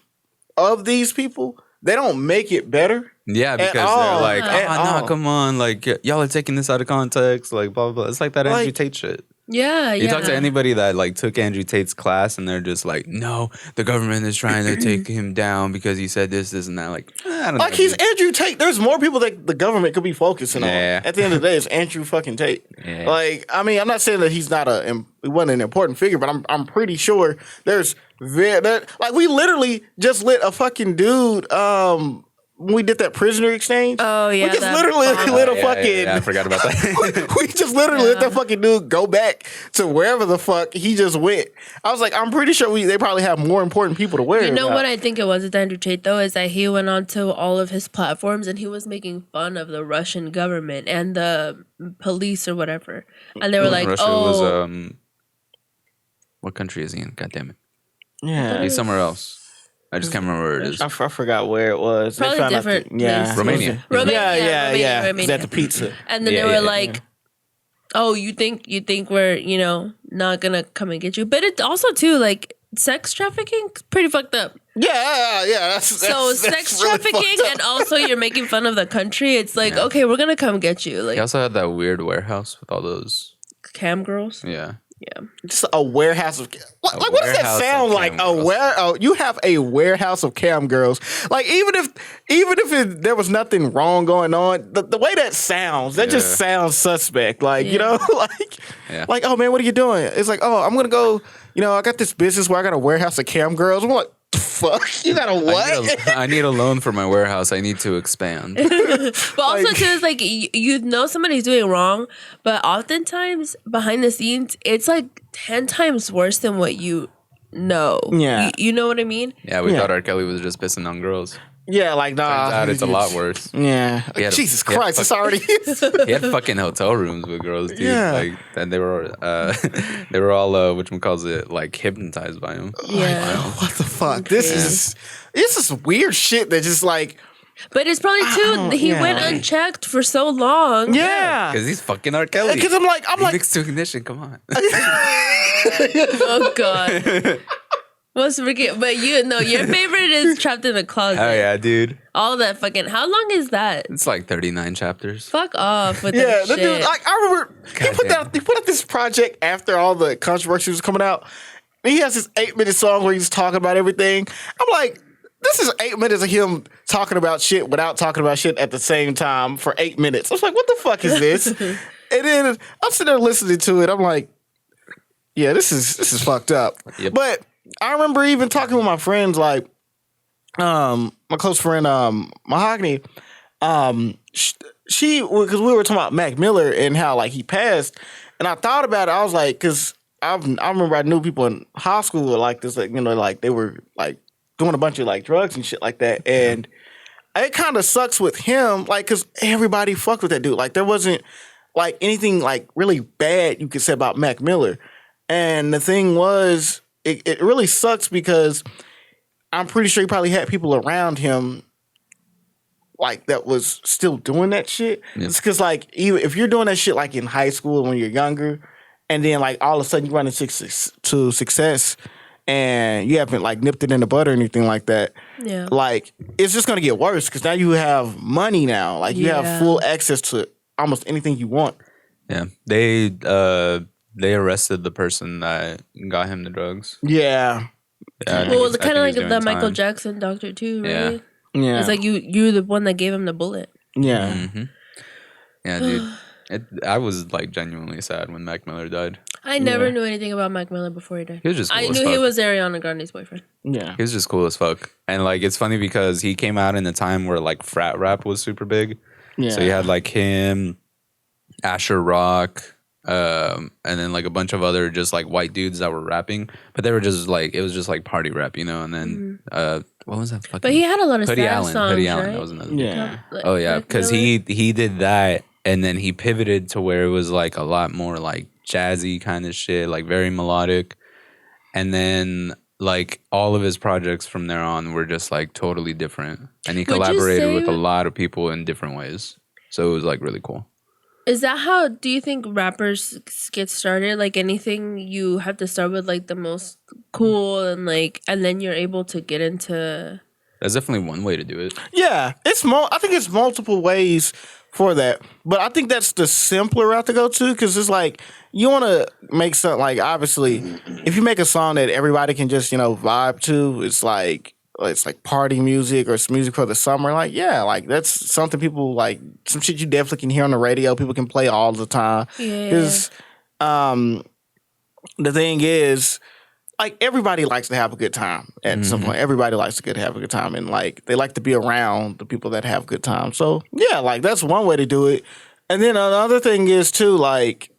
of these people, they don't make it better. Yeah, because all. they're like, At oh, no, all. come on. Like, y'all are taking this out of context. Like, blah, blah, blah. It's like that Andrew Tate shit. Yeah, You talk to anybody that, like, took Andrew Tate's class and they're just like, no, the government is trying to take him down because he said this, and that. Like, I don't know. Like, he's Andrew Tate. There's more people that the government could be focusing on. At the end of the day, it's Andrew fucking Tate. Yeah. Like, I mean, I'm not saying that he's not he wasn't an important figure, but I'm pretty sure there's like, we literally just lit a fucking dude when we did that prisoner exchange. Oh, yeah. We just literally lit a fucking. Yeah, I forgot about that. we just literally let that fucking dude go back to wherever the fuck he just went. I was like, I'm pretty sure they probably have more important people to wear. You know what I think it was with Andrew Tate, though, is that he went onto all of his platforms and he was making fun of the Russian government and the police or whatever. And they were like, Russia oh. was, what country is he in? God damn it. Yeah. He's somewhere else. I just can't remember where it is. I forgot where it was. Probably They found out different that- yeah. place. Romania. Yeah. Romania. Is that the pizza? And then they were like, oh, you think we're, not gonna come and get you. But it's also too, like, sex trafficking is pretty fucked up. Yeah. So sex really trafficking fucked up. and also you're making fun of the country. It's like, okay, we're gonna come get you. He Like also had that weird warehouse with all those. cam girls. Yeah. Yeah. Just a warehouse of what does that warehouse sound of like? cam girls. You have a warehouse of cam girls. Like even if there was nothing wrong going on, the way that sounds, that just sounds suspect. Like like oh man, what are you doing? It's like, oh, I'm gonna go. I got this business where I got a warehouse of cam girls. I'm like, fuck, you got a what? I need a loan for my warehouse. I need to expand. But also too, it's like you know somebody's doing wrong, but oftentimes behind the scenes, it's like 10 times worse than what you know. Yeah. You know what I mean? Yeah, we thought R. Kelly was just pissing on girls. Yeah, like nah. Turns out it's a lot worse. Yeah. had Jesus Christ, it's already. He had fucking hotel rooms with girls, dude. Yeah. Like, and they were all whatchamacallit, like hypnotized by him. Yeah. What the fuck? This is weird shit that just like. But it's probably too he went unchecked for so long. Yeah. Because he's fucking R. Kelly. Because I'm like. Mixed to ignition, come on. Oh God. What's forget? But your favorite is Trapped in the Closet. Oh yeah, dude. All that fucking. How long is that? It's like 39 chapters. Fuck off with Yeah, that the shit. dude. Like I remember, he put out this project after all the controversy was coming out. And he has this 8-minute song where he's talking about everything. I'm like, this is 8 minutes of him talking about shit without talking about shit at the same time for 8 minutes. I was like, what the fuck is this? And then I'm sitting there listening to it. I'm like, yeah, this is fucked up. Yep. But I remember even talking with my friends, like my close friend Mahogany. She because we were talking about Mac Miller and how like he passed, and I thought about it. I was like, because I remember I knew people in high school were like this, like like they were like doing a bunch of like drugs and shit like that, and it kind of sucks with him, like because everybody fucked with that dude. Like there wasn't like anything like really bad you could say about Mac Miller, and the thing was. It really sucks because I'm pretty sure he probably had people around him like that was still doing that shit. Yeah. It's because like even if you're doing that shit like in high school when you're younger, and then like all of a sudden you run into success and you haven't like nipped it in the bud or anything like that. Yeah. Like it's just gonna get worse because now you have money now. Like you have full access to almost anything you want. Yeah. They arrested the person that got him the drugs. Yeah. Well, it's kind of like the Michael Jackson doctor too, right? Yeah. It's like you're the one that gave him the bullet. Yeah. Mm-hmm. Yeah, dude. I was like genuinely sad when Mac Miller died. I never knew anything about Mac Miller before he died. He was just cool I as knew he fuck. was Ariana Grande's boyfriend. Yeah. He was just cool as fuck. And like it's funny because he came out in a time where like frat rap was super big. Yeah. So you had like him, Asher Rock, and then like a bunch of other just like white dudes that were rapping, but they were just like it was just like party rap, you know. And then what was that fucking? But he had a lot of Hoodie sad Allen. songs, Hoodie Allen. right? That was another. Yeah. Oh yeah, Mac because Miller? he did that, and then he pivoted to where it was like a lot more like jazzy kind of shit, like very melodic, and then like all of his projects from there on were just like totally different, and he Would you collaborated with a say- lot of people in different ways, so it was like really cool. Is that how do you think rappers get started? Like anything, you have to start with like the most cool and like, and then you're able to get into. That's definitely one way to do it. Yeah, I think it's multiple ways for that, but I think that's the simpler route to go to because it's like you want to make something like obviously if you make a song that everybody can just vibe to, it's like party music or it's music for the summer. Like like that's something people like some shit you definitely can hear on the radio. People can play all the time. Yeah. Because the thing is, like everybody likes to have a good time at some point. Everybody likes to have a good time, and like they like to be around the people that have good time. So yeah, like that's one way to do it. And then another thing is too, like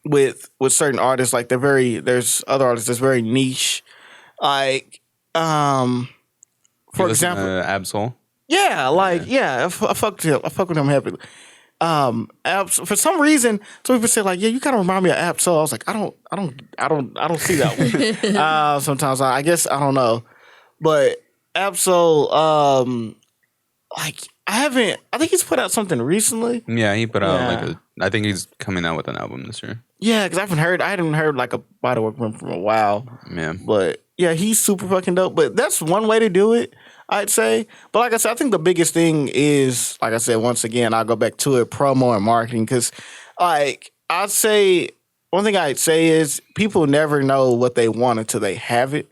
with certain artists, like there's other artists that's very niche. Like for example, Absol. yeah, like I fuck with him heavily. For some reason, some people say like, yeah, you kind of remind me of Absol. I was like, I don't see that one. Sometimes I guess I don't know, but Absol, like I think he's put out something recently. Yeah, he put out I think he's coming out with an album this year. Yeah, because I hadn't heard like a body work from him for a while. Yeah. But yeah, he's super fucking dope. But that's one way to do it, I'd say. But like I said, I think the biggest thing is, like I said, once again, I'll go back to it, promo and marketing. Because like I'd say, one thing I'd say is people never know what they want until they have it.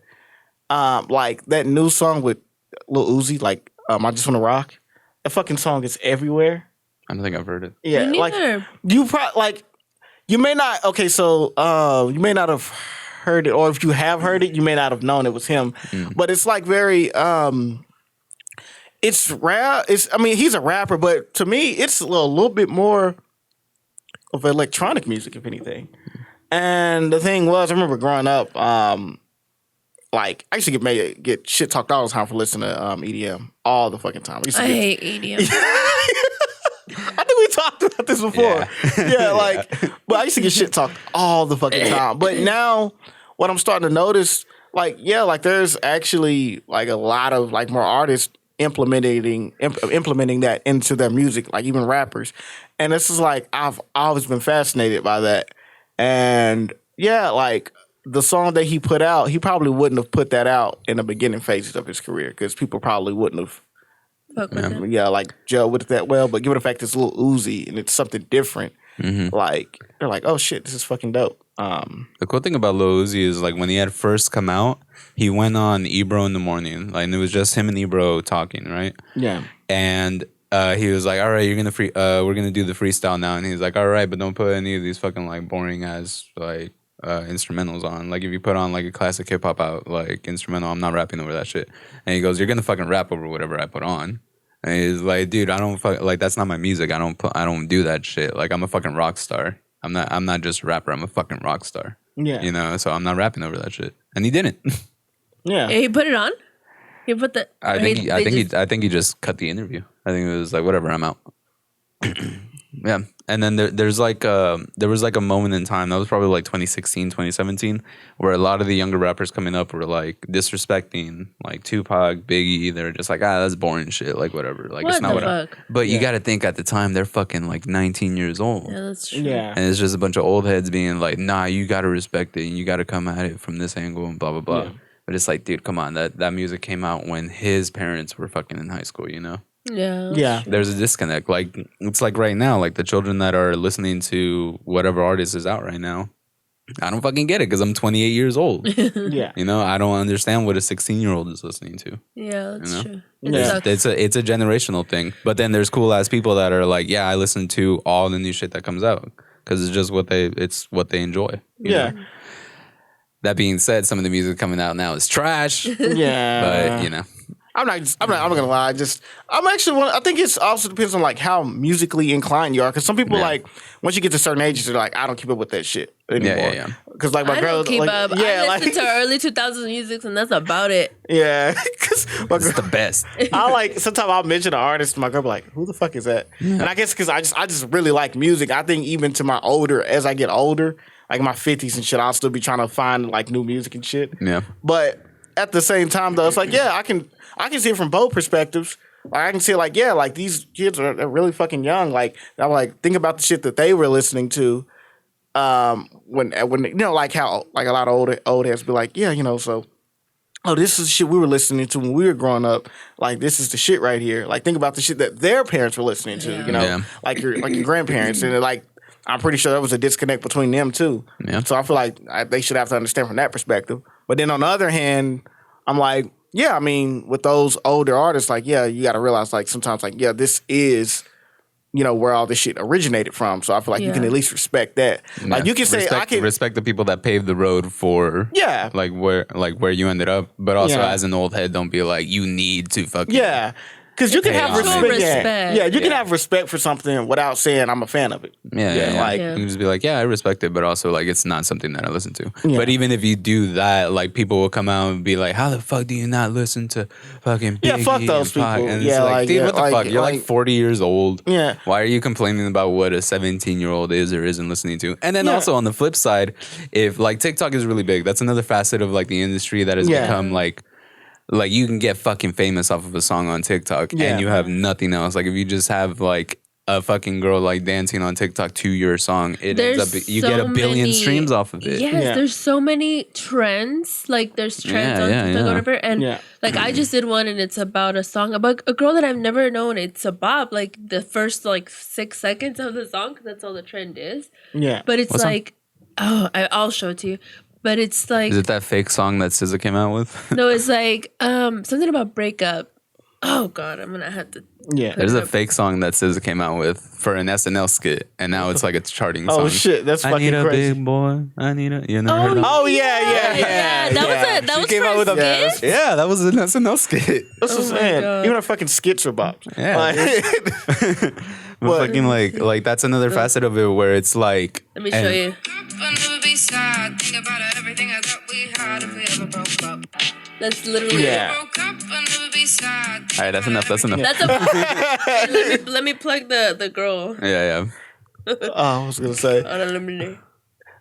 Like that new song with Lil Uzi, like I Just Wanna Rock. That fucking song is everywhere. I don't think I've heard it. Yeah, Me like neither. you probably like you may not. Okay, so you may not have heard it, or if you have heard it, you may not have known it was him. But it's like very. It's rap. I mean, he's a rapper, but to me, it's a little bit more of electronic music, if anything. And the thing was, I remember growing up, like I used to get shit talked all the time for listening to EDM all the fucking time. I hate EDM. I think we talked about this before. Yeah, but I used to get shit talked all the fucking time. But now, what I'm starting to notice, like there's actually like a lot of like more artists implementing that into their music, like even rappers. And this is like I've always been fascinated by that. And yeah, like the song that he put out, he probably wouldn't have put that out in the beginning phases of his career because people probably wouldn't have. Fuck with him. Yeah, like gel with it that well, but given the fact it's a little Uzi and it's something different, like they're like, oh shit, this is fucking dope. The cool thing about Lil Uzi is like when he had first come out, he went on Ebro in the morning, like and it was just him and Ebro talking, right? Yeah, And he was like, all right, we're gonna do the freestyle now, and he's like, all right, but don't put any of these fucking like boring ass like instrumentals on. Like if you put on like a classic hip hop out like instrumental, I'm not rapping over that shit. And he goes, you're gonna fucking rap over whatever I put on. And he's like, dude, I don't like that's not my music. I don't do that shit. Like I'm a fucking rock star. I'm not just a rapper. I'm a fucking rock star. yeah, You know, so I'm not rapping over that shit. And he didn't. yeah. Yeah, he put it on. He put the. I think he just cut the interview. I think it was like whatever, I'm out. Yeah. And then there was like a moment in time that was probably like 2016, 2017, where a lot of the younger rappers coming up were like disrespecting like Tupac, Biggie. They're just like, that's boring shit, like whatever. Like What it's not the fuck? But you got to think at the time they're fucking like 19 years old. Yeah, that's true. Yeah, And it's just a bunch of old heads being like, nah, you got to respect it and you got to come at it from this angle and blah, blah, blah. Yeah. But it's like, dude, come on. That music came out when his parents were fucking in high school, you know? Yeah. that's yeah, true. There's a disconnect. Like, it's like right now, like the children that are listening to whatever artist is out right now, I don't fucking get it because I'm 28 years old. yeah. You know, I don't understand what a 16-year-old is listening to. Yeah, that's You know? true. It Yeah. sucks. It's a generational thing. But then there's cool ass people that are like, yeah, I listen to all the new shit that comes out. because it's what they enjoy. you Yeah. know? That being said, some of the music coming out now is trash. Yeah. But I'm not gonna lie. I think it's also depends on like how musically inclined you are. Because some people like once you get to certain ages, they're like, I don't keep up with that shit anymore. Yeah. Because like my I girl, don't keep like, up. yeah, I listen to early 2000s music, and that's about it. yeah. Because it's the best. I like sometimes I'll mention an artist, and my girl be like, "Who the fuck is that?" And I guess because I just really like music. I think even to my as I get older, like my 50s and shit, I'll still be trying to find like new music and shit. Yeah. But at the same time, though, it's like I can see it from both perspectives. Like I can see like like these kids are really fucking young. Like I'm like think about the shit that they were listening to. When like how like a lot of old heads be like, so. Oh, this is shit we were listening to when we were growing up. Like, this is the shit right here. Like, think about the shit that their parents were listening to. Like your grandparents, and like I'm pretty sure there was a disconnect between them too. Yeah. So I feel like they should have to understand from that perspective. But then on the other hand, I'm like, I mean, with those older artists, like, you got to realize, like, sometimes, like, this is. Where all this shit originated from. So I feel like you can at least respect that. Like you can say I can respect the people that paved the road for like where you ended up, but also as an old head, don't be like you need to fucking because you can have respect. You can have respect for something without saying I'm a fan of it. Like you can just be like, I respect it, but also like it's not something that I listen to. But even if you do that, like people will come out and be like, how the fuck do you not listen to fucking Biggie fuck those people. And it's like, dude, what the fuck? You're like 40 years old. Yeah. Why are you complaining about what a 17-year-old is or isn't listening to? And then also on the flip side, if like TikTok is really big, that's another facet of like the industry that has become like you can get fucking famous off of a song on TikTok and you have nothing else. Like if you just have like a fucking girl like dancing on TikTok to your song, you get 1 billion streams off of it. Yes, there's so many trends. Like there's trends on TikTok or whatever. And like I just did one and it's about a song about a girl that I've never known. It's a bop. Like the first like 6 seconds of the song, because that's all the trend is. Yeah. But it's I'll show it to you. But it's like... Is it that fake song that SZA came out with? No, it's like something about breakup. Oh, God, I'm going to have to... Yeah. There's a fake song that SZA came out with for an SNL skit, and now it's like a charting song. Oh, shit. That's fucking crazy. I need a big boy. I need a... You never heard of Oh, yeah. That was came out with a skit? Yeah, that was an SNL skit. That's what I'm saying. Even our fucking skits are bops. Yeah. But fucking like that's another facet of it where it's like... Let me show you. That's literally All right, that's enough. That's let me plug the girl. Yeah. I was gonna say.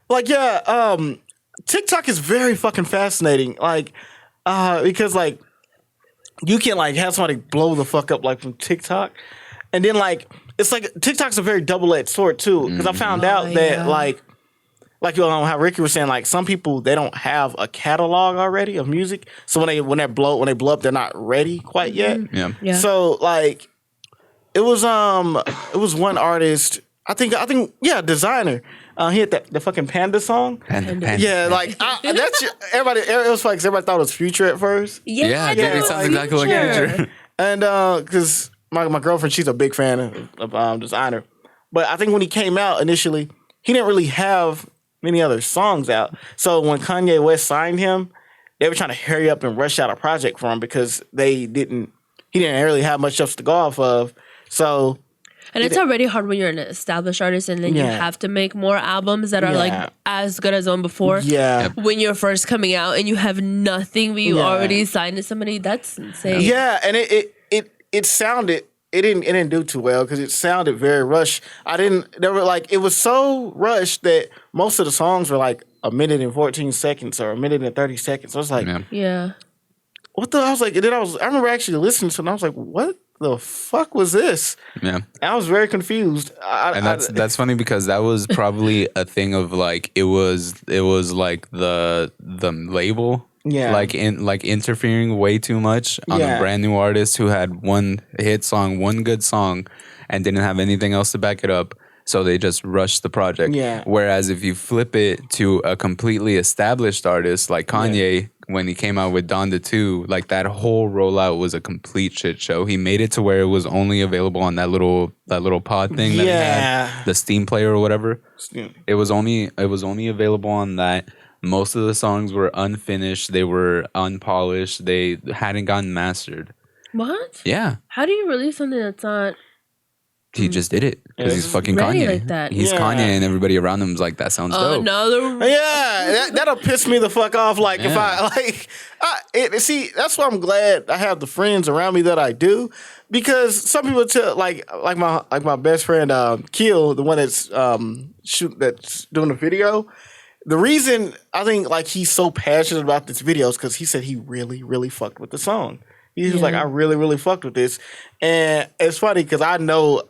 Like TikTok is very fucking fascinating. Like because like you can like have somebody blow the fuck up like from TikTok, and then like it's like TikTok's a very double-edged sword too. Because I found out that like how Ricky was saying, like some people they don't have a catalog already of music, so when they blow up, they're not ready quite yet. Yeah. So like, it was one artist, I think Designer. He had the fucking Panda song. Panda. Yeah, like that's everybody. It was funny because everybody thought it was Future at first. Yeah, it sounds exactly like Future. And because my girlfriend, she's a big fan of Designer, but I think when he came out initially, he didn't really have many other songs out. So when Kanye West signed him, they were trying to hurry up and rush out a project for him because he didn't really have much else to go off of. So, and it's already hard when you're an established artist and then you have to make more albums that are like as good as the one before. Yeah. When you're first coming out and you have nothing, but you already signed to somebody, that's insane. Yeah, and it sounded. It didn't do too well because it sounded very rushed. It was so rushed that most of the songs were like a minute and 14 seconds or a minute and 30 seconds. So I was like, what the? I was like, I remember actually listening to it and I was like, what the fuck was this? Yeah. And I was very confused. That's funny because that was probably a thing of like, it was like the label. Yeah, like interfering way too much on a brand new artist who had one hit song, one good song, and didn't have anything else to back it up. So they just rushed the project. Yeah. Whereas if you flip it to a completely established artist like Kanye, when he came out with Donda 2, like that whole rollout was a complete shit show. He made it to where it was only available on that little pod thing that he had, the Steam player or whatever. It was only available on that. Most of the songs were unfinished. They were unpolished. They hadn't gotten mastered. What? Yeah. How do you release something that's not? He just did it because he's fucking Kanye. Like that. He's Kanye, and everybody around him is like, that sounds dope. Another. Yeah, that'll piss me the fuck off. Like if see, that's why I'm glad I have the friends around me that I do, because some people tell like my best friend Kill, the one that's that's doing the video. The reason I think like he's so passionate about this video is because he said he really, really fucked with the song. He was like, I really, really fucked with this. And it's funny because I know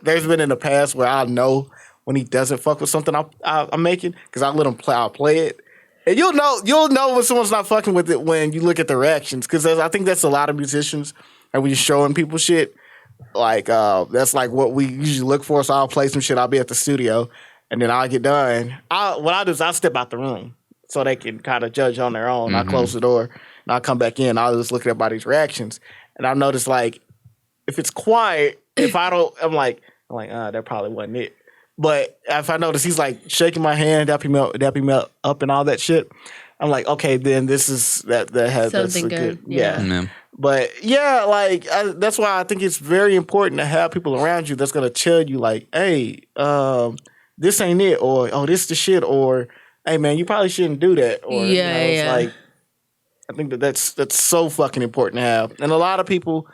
there's been in the past where I know when he doesn't fuck with something I'm making, because I let him play. I'll play it. And you'll know when someone's not fucking with it when you look at the reactions. Because I think that's a lot of musicians. And when you're showing people shit, like that's like what we usually look for. So I'll play some shit. I'll be at the studio. And then I'll get done. What I do is I'll step out the room so they can kind of judge on their own. Mm-hmm. I'll close the door. And I'll come back in. I'll just look at everybody's reactions. And I'll notice, like, if it's quiet, if I don't, I'm like, that probably wasn't it. But if I notice he's, like, shaking my hand, dapping me up and all that shit, I'm like, okay, then this is, that has something good. Yeah. Mm-hmm. But, yeah, like, that's why I think it's very important to have people around you that's going to tell you, like, hey, this ain't it, or, oh, this the shit, or, hey, man, you probably shouldn't do that. Or, it's like, I think that's so fucking important to have. And a lot of people,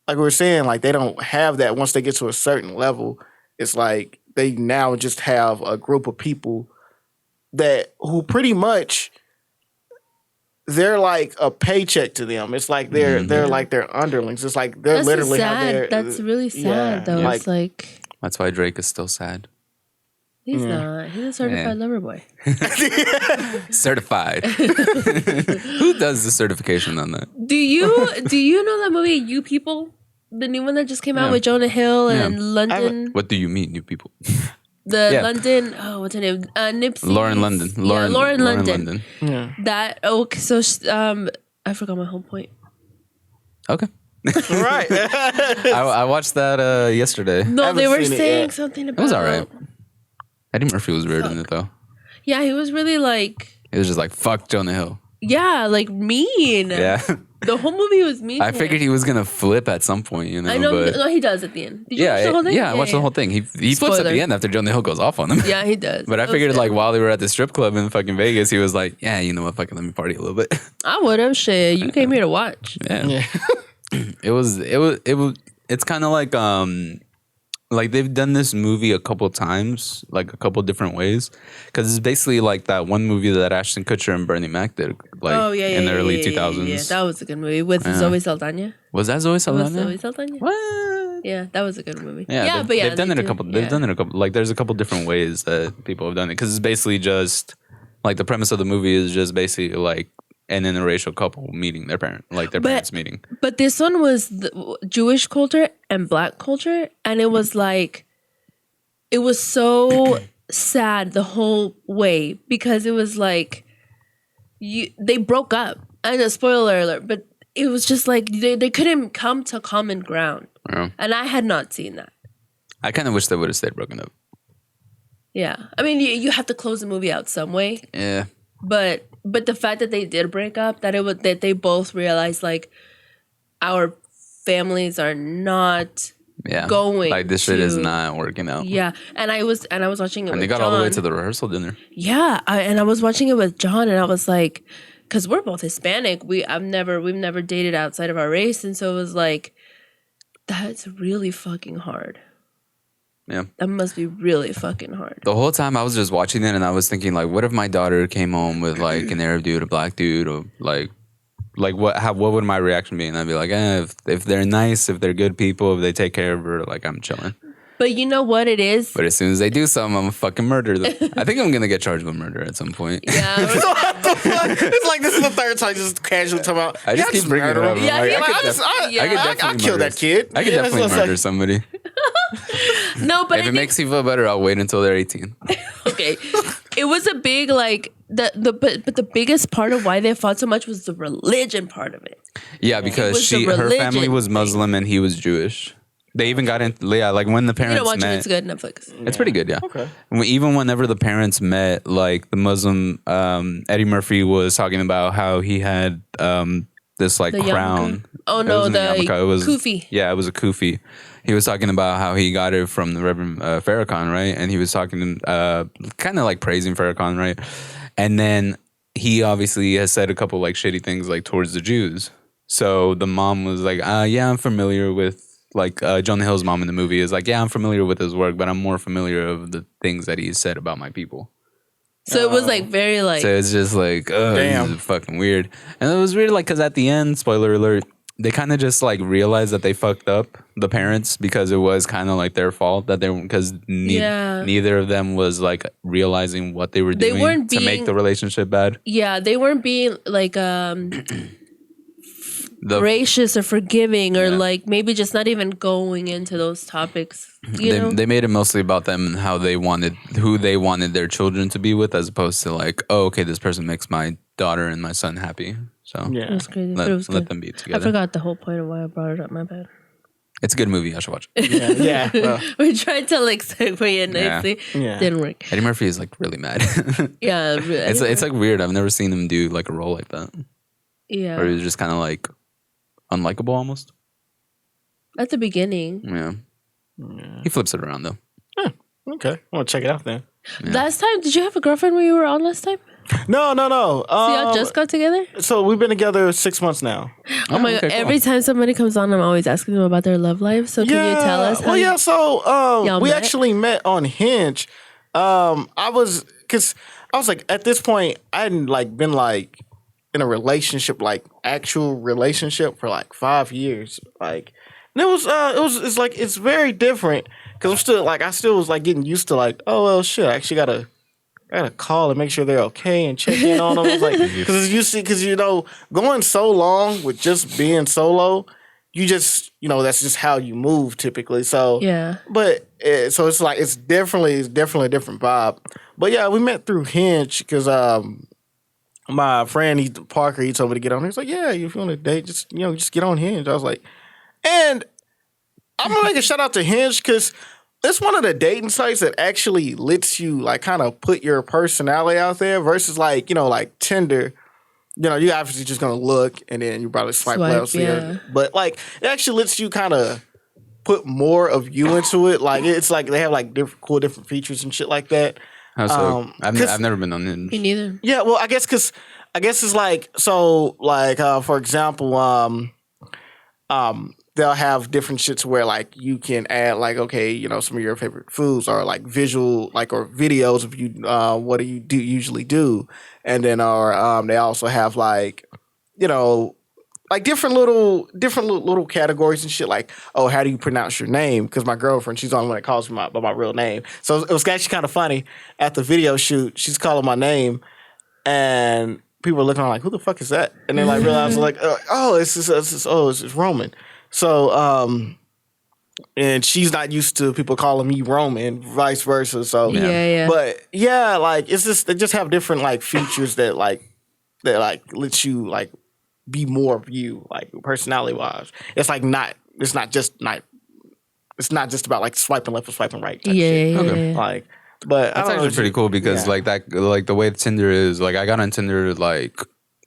like we were saying, like they don't have that once they get to a certain level. It's like they now just have a group of people who pretty much they're like a paycheck to them. It's like they're like their underlings. It's like they're literally sad. That's really sad though. It's like that's why Drake is still sad. He's not. He's a certified lover boy. Certified. Who does the certification on that? Do you know that movie You People? The new one that just came out with Jonah Hill and London. What do you mean, You People? London. Oh, what's her name? Nipsey. Lauren London. Lauren London. Yeah. That. Okay. So I forgot my whole point. Okay. Right. I watched that yesterday. No, they were saying something about. It was all right. Eddie Murphy was weird in it though. Yeah, he was really like. It was just like fuck Jonah Hill. Yeah, like mean. Yeah. The whole movie was mean. I figured he was gonna flip at some point, you know. I know. But no, he does at the end. Did you watch the whole thing? Yeah, I watched the whole thing. He flips at the end after Jonah Hill goes off on him. Yeah, he does. But I figured like while they were at the strip club in fucking Vegas, he was like, yeah, you know what, fucking let me party a little bit. I would have shit. You came here to watch. Yeah. It's kind of like they've done this movie a couple times, like a couple different ways, because it's basically like that one movie that Ashton Kutcher and Bernie Mac did, like in the early 2000s. Yeah, that was a good movie with Zoe Saldana. Was that Zoe Saldana? Zoe Saldana. What? Yeah, that was a good movie. Yeah, they've done it a couple. They've done it a couple. Like there's a couple different ways that people have done it, because it's basically just like the premise of the movie is just basically like an interracial couple meeting their parents meeting. But this one was the Jewish culture and Black culture, and it was like, it was so sad the whole way, because it was like, they broke up. And a spoiler alert, but it was just like they couldn't come to common ground, and I had not seen that. I kind of wish they would have stayed broken up. Yeah, I mean, you have to close the movie out some way. Yeah, but the fact that they did break up, that they both realized like our families are not going, like this shit is not working out. Yeah, and I was watching it. And with they got John. all the way to the rehearsal dinner. Yeah, and I was watching it with John, and I was like, because we're both Hispanic, we've never dated outside of our race, and so it was like, that's really fucking hard. Yeah. That must be really fucking hard. The whole time I was just watching it and I was thinking, like, what if my daughter came home with like an Arab dude, a Black dude, or like what would my reaction be? And I'd be like, if they're nice, if they're good people, if they take care of her, like I'm chilling. But you know what it is? But as soon as they do something, I'm gonna fucking murder them. I think I'm gonna get charged with murder at some point. Yeah. What the fuck? It's like this is the third time just casually talking about. I just keep bringing it up. Yeah, I could definitely kill that kid. I could definitely murder somebody. No, but if it makes you feel better, I'll wait until they're 18. Okay, it was a big like but the biggest part of why they fought so much was the religion part of it. Yeah, because her family was Muslim and he was Jewish. They even got into like when the parents met. It's good Netflix. It's pretty good, yeah. Okay. Even whenever the parents met, like the Muslim Eddie Murphy was talking about how he had this like crown. Oh no, it was kufi. Yeah, it was a kufi. He was talking about how he got it from the Reverend Farrakhan, right? And he was talking kind of like praising Farrakhan, right? And then he obviously has said a couple like shitty things like towards the Jews. So the mom was like, yeah, I'm familiar with like Jonah Hill's mom in the movie is like, yeah, I'm familiar with his work, but I'm more familiar of the things that he said about my people. So it was like very like. So it's just like, this is fucking weird. And it was weird, like, because at the end, spoiler alert, they kind of just like realized that they fucked up the parents because it was kind of like their fault that because neither of them was like realizing what they were doing to make the relationship bad. Yeah, they weren't being like gracious or forgiving or like maybe just not even going into those topics. They made it mostly about them and who they wanted their children to be with, as opposed to like, oh, okay, this person makes my daughter and my son happy. So it was crazy. Let them be together. I forgot the whole point of why I brought it up. My bad. It's a good movie. I should watch it. Yeah. Well. We tried to like segue in nicely. Yeah. Didn't work. Eddie Murphy is like really mad. Yeah. It's like weird. I've never seen him do like a role like that. Yeah. Or he's just kind of like unlikable almost. At the beginning. Yeah. He flips it around though. Okay. I want to check it out then. Yeah. Last time, did you have a girlfriend when you were on last time? No. So y'all just got together? So we've been together 6 months now. Oh my God. Cool. Every time somebody comes on, I'm always asking them about their love life. So can you tell us how we actually met on Hinge. I was like, at this point, I hadn't like been like in a relationship, like actual relationship for like 5 years. Like, and it's like, it's very different because I still was like getting used to like, oh, well, shit, I actually gotta call and make sure they're okay and check in on them. It's like, because going so long with just being solo, you just, that's just how you move typically. So yeah, but so it's like it's definitely a different vibe. But yeah, we met through Hinge because my friend Parker, he told me to get on. He was like, yeah, if you want to date, just get on Hinge. I was like, and I'm gonna make a shout out to Hinge because it's one of the dating sites that actually lets you like kind of put your personality out there versus like, like Tinder. You obviously just gonna look and then you probably swipe left. Yeah. But like it actually lets you kind of put more of you into it. Like it's like they have like different features and shit like that. How so? I've never been on Hinge. Me neither. Yeah, well, I guess it's like so like for example they'll have different shits where like you can add like, okay, some of your favorite foods or like visual like or videos of you what do you usually do, and then they also have like like different little categories and shit like, oh, how do you pronounce your name? Because my girlfriend, she's the only one that calls me by my real name. So it was actually kind of funny at the video shoot. She's calling my name and people were looking like, who the fuck is that? And then like realized like, oh, it's Roman. So, and she's not used to people calling me Roman, vice versa. So, yeah. But yeah, like it's just they just have different like features that lets you like be more of you, like personality wise. It's not just about like swiping left or swiping right. Type shit. Okay. Like, but that's actually pretty cool because like that, like the way Tinder is, like I got on Tinder like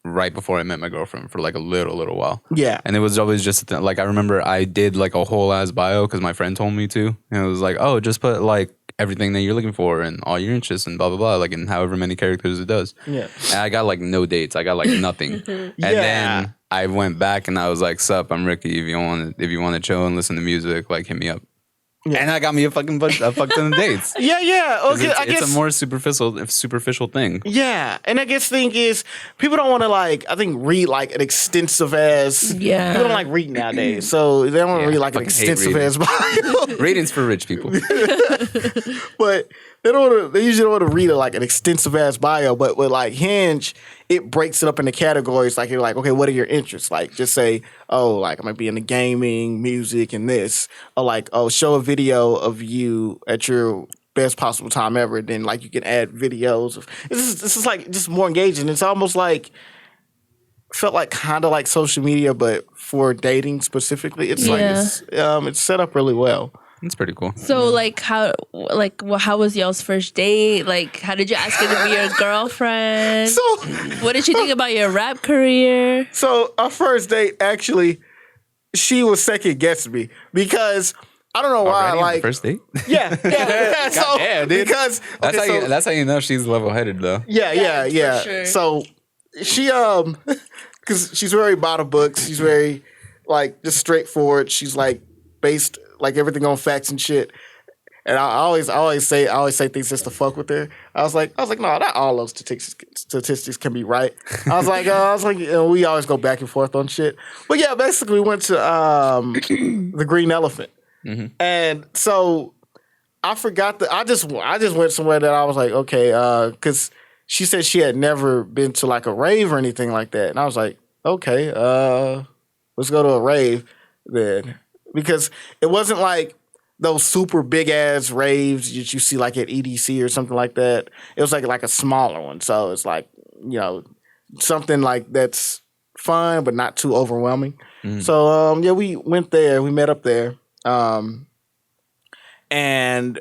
right before I met my girlfriend for like a little while. Yeah. And it was always just like, I remember I did like a whole ass bio because my friend told me to. And it was like, oh, just put like everything that you're looking for and all your interests and blah, blah, blah. Like in however many characters it does. Yeah. And I got like no dates. I got like nothing. And then I went back and I was like, sup, I'm Ricky. If you want to chill and listen to music, like hit me up. Yeah. And that got me a fuck ton of dates. Yeah. Okay, I guess it's a more superficial thing. Yeah, and I guess the thing is, people don't want to like, I think read like an extensive ass. Yeah. People don't like read nowadays, so they don't want to read like an extensive ass bio. Reading's for rich people. But They usually don't want to read like an extensive ass bio, but with like Hinge, it breaks it up into categories. Like you're like, okay, what are your interests? Like just say, oh, like I'm gonna be into gaming, music, and this. Or like, oh, show a video of you at your best possible time ever. Then like you can add videos of this is like just more engaging. It's almost like felt like kind of like social media, but for dating specifically. It's it's set up really well. It's pretty cool. So how was y'all's first date? Like how did you ask her to be your girlfriend? So what did she think about your rap career? So our first date, actually, she was second guessing me because I don't know why. Already like on the first date, yeah. So damn, dude. because that's how you know she's level headed though. Yeah. For sure. So she because she's very by the books. She's very like just straightforward. She's like based like everything on facts and shit. And I always say things just to fuck with her. I was like, no, not all those statistics can be right. I was like, we always go back and forth on shit. But yeah, basically we went to the Green Elephant, and so I forgot that I just went somewhere that I was like, okay, because she said she had never been to like a rave or anything like that, and I was like, okay, let's go to a rave then, because it wasn't like those super big ass raves that you see like at EDC or something like that. It was like a smaller one. So it's like, something like that's fun but not too overwhelming. So we went there. We met up there. And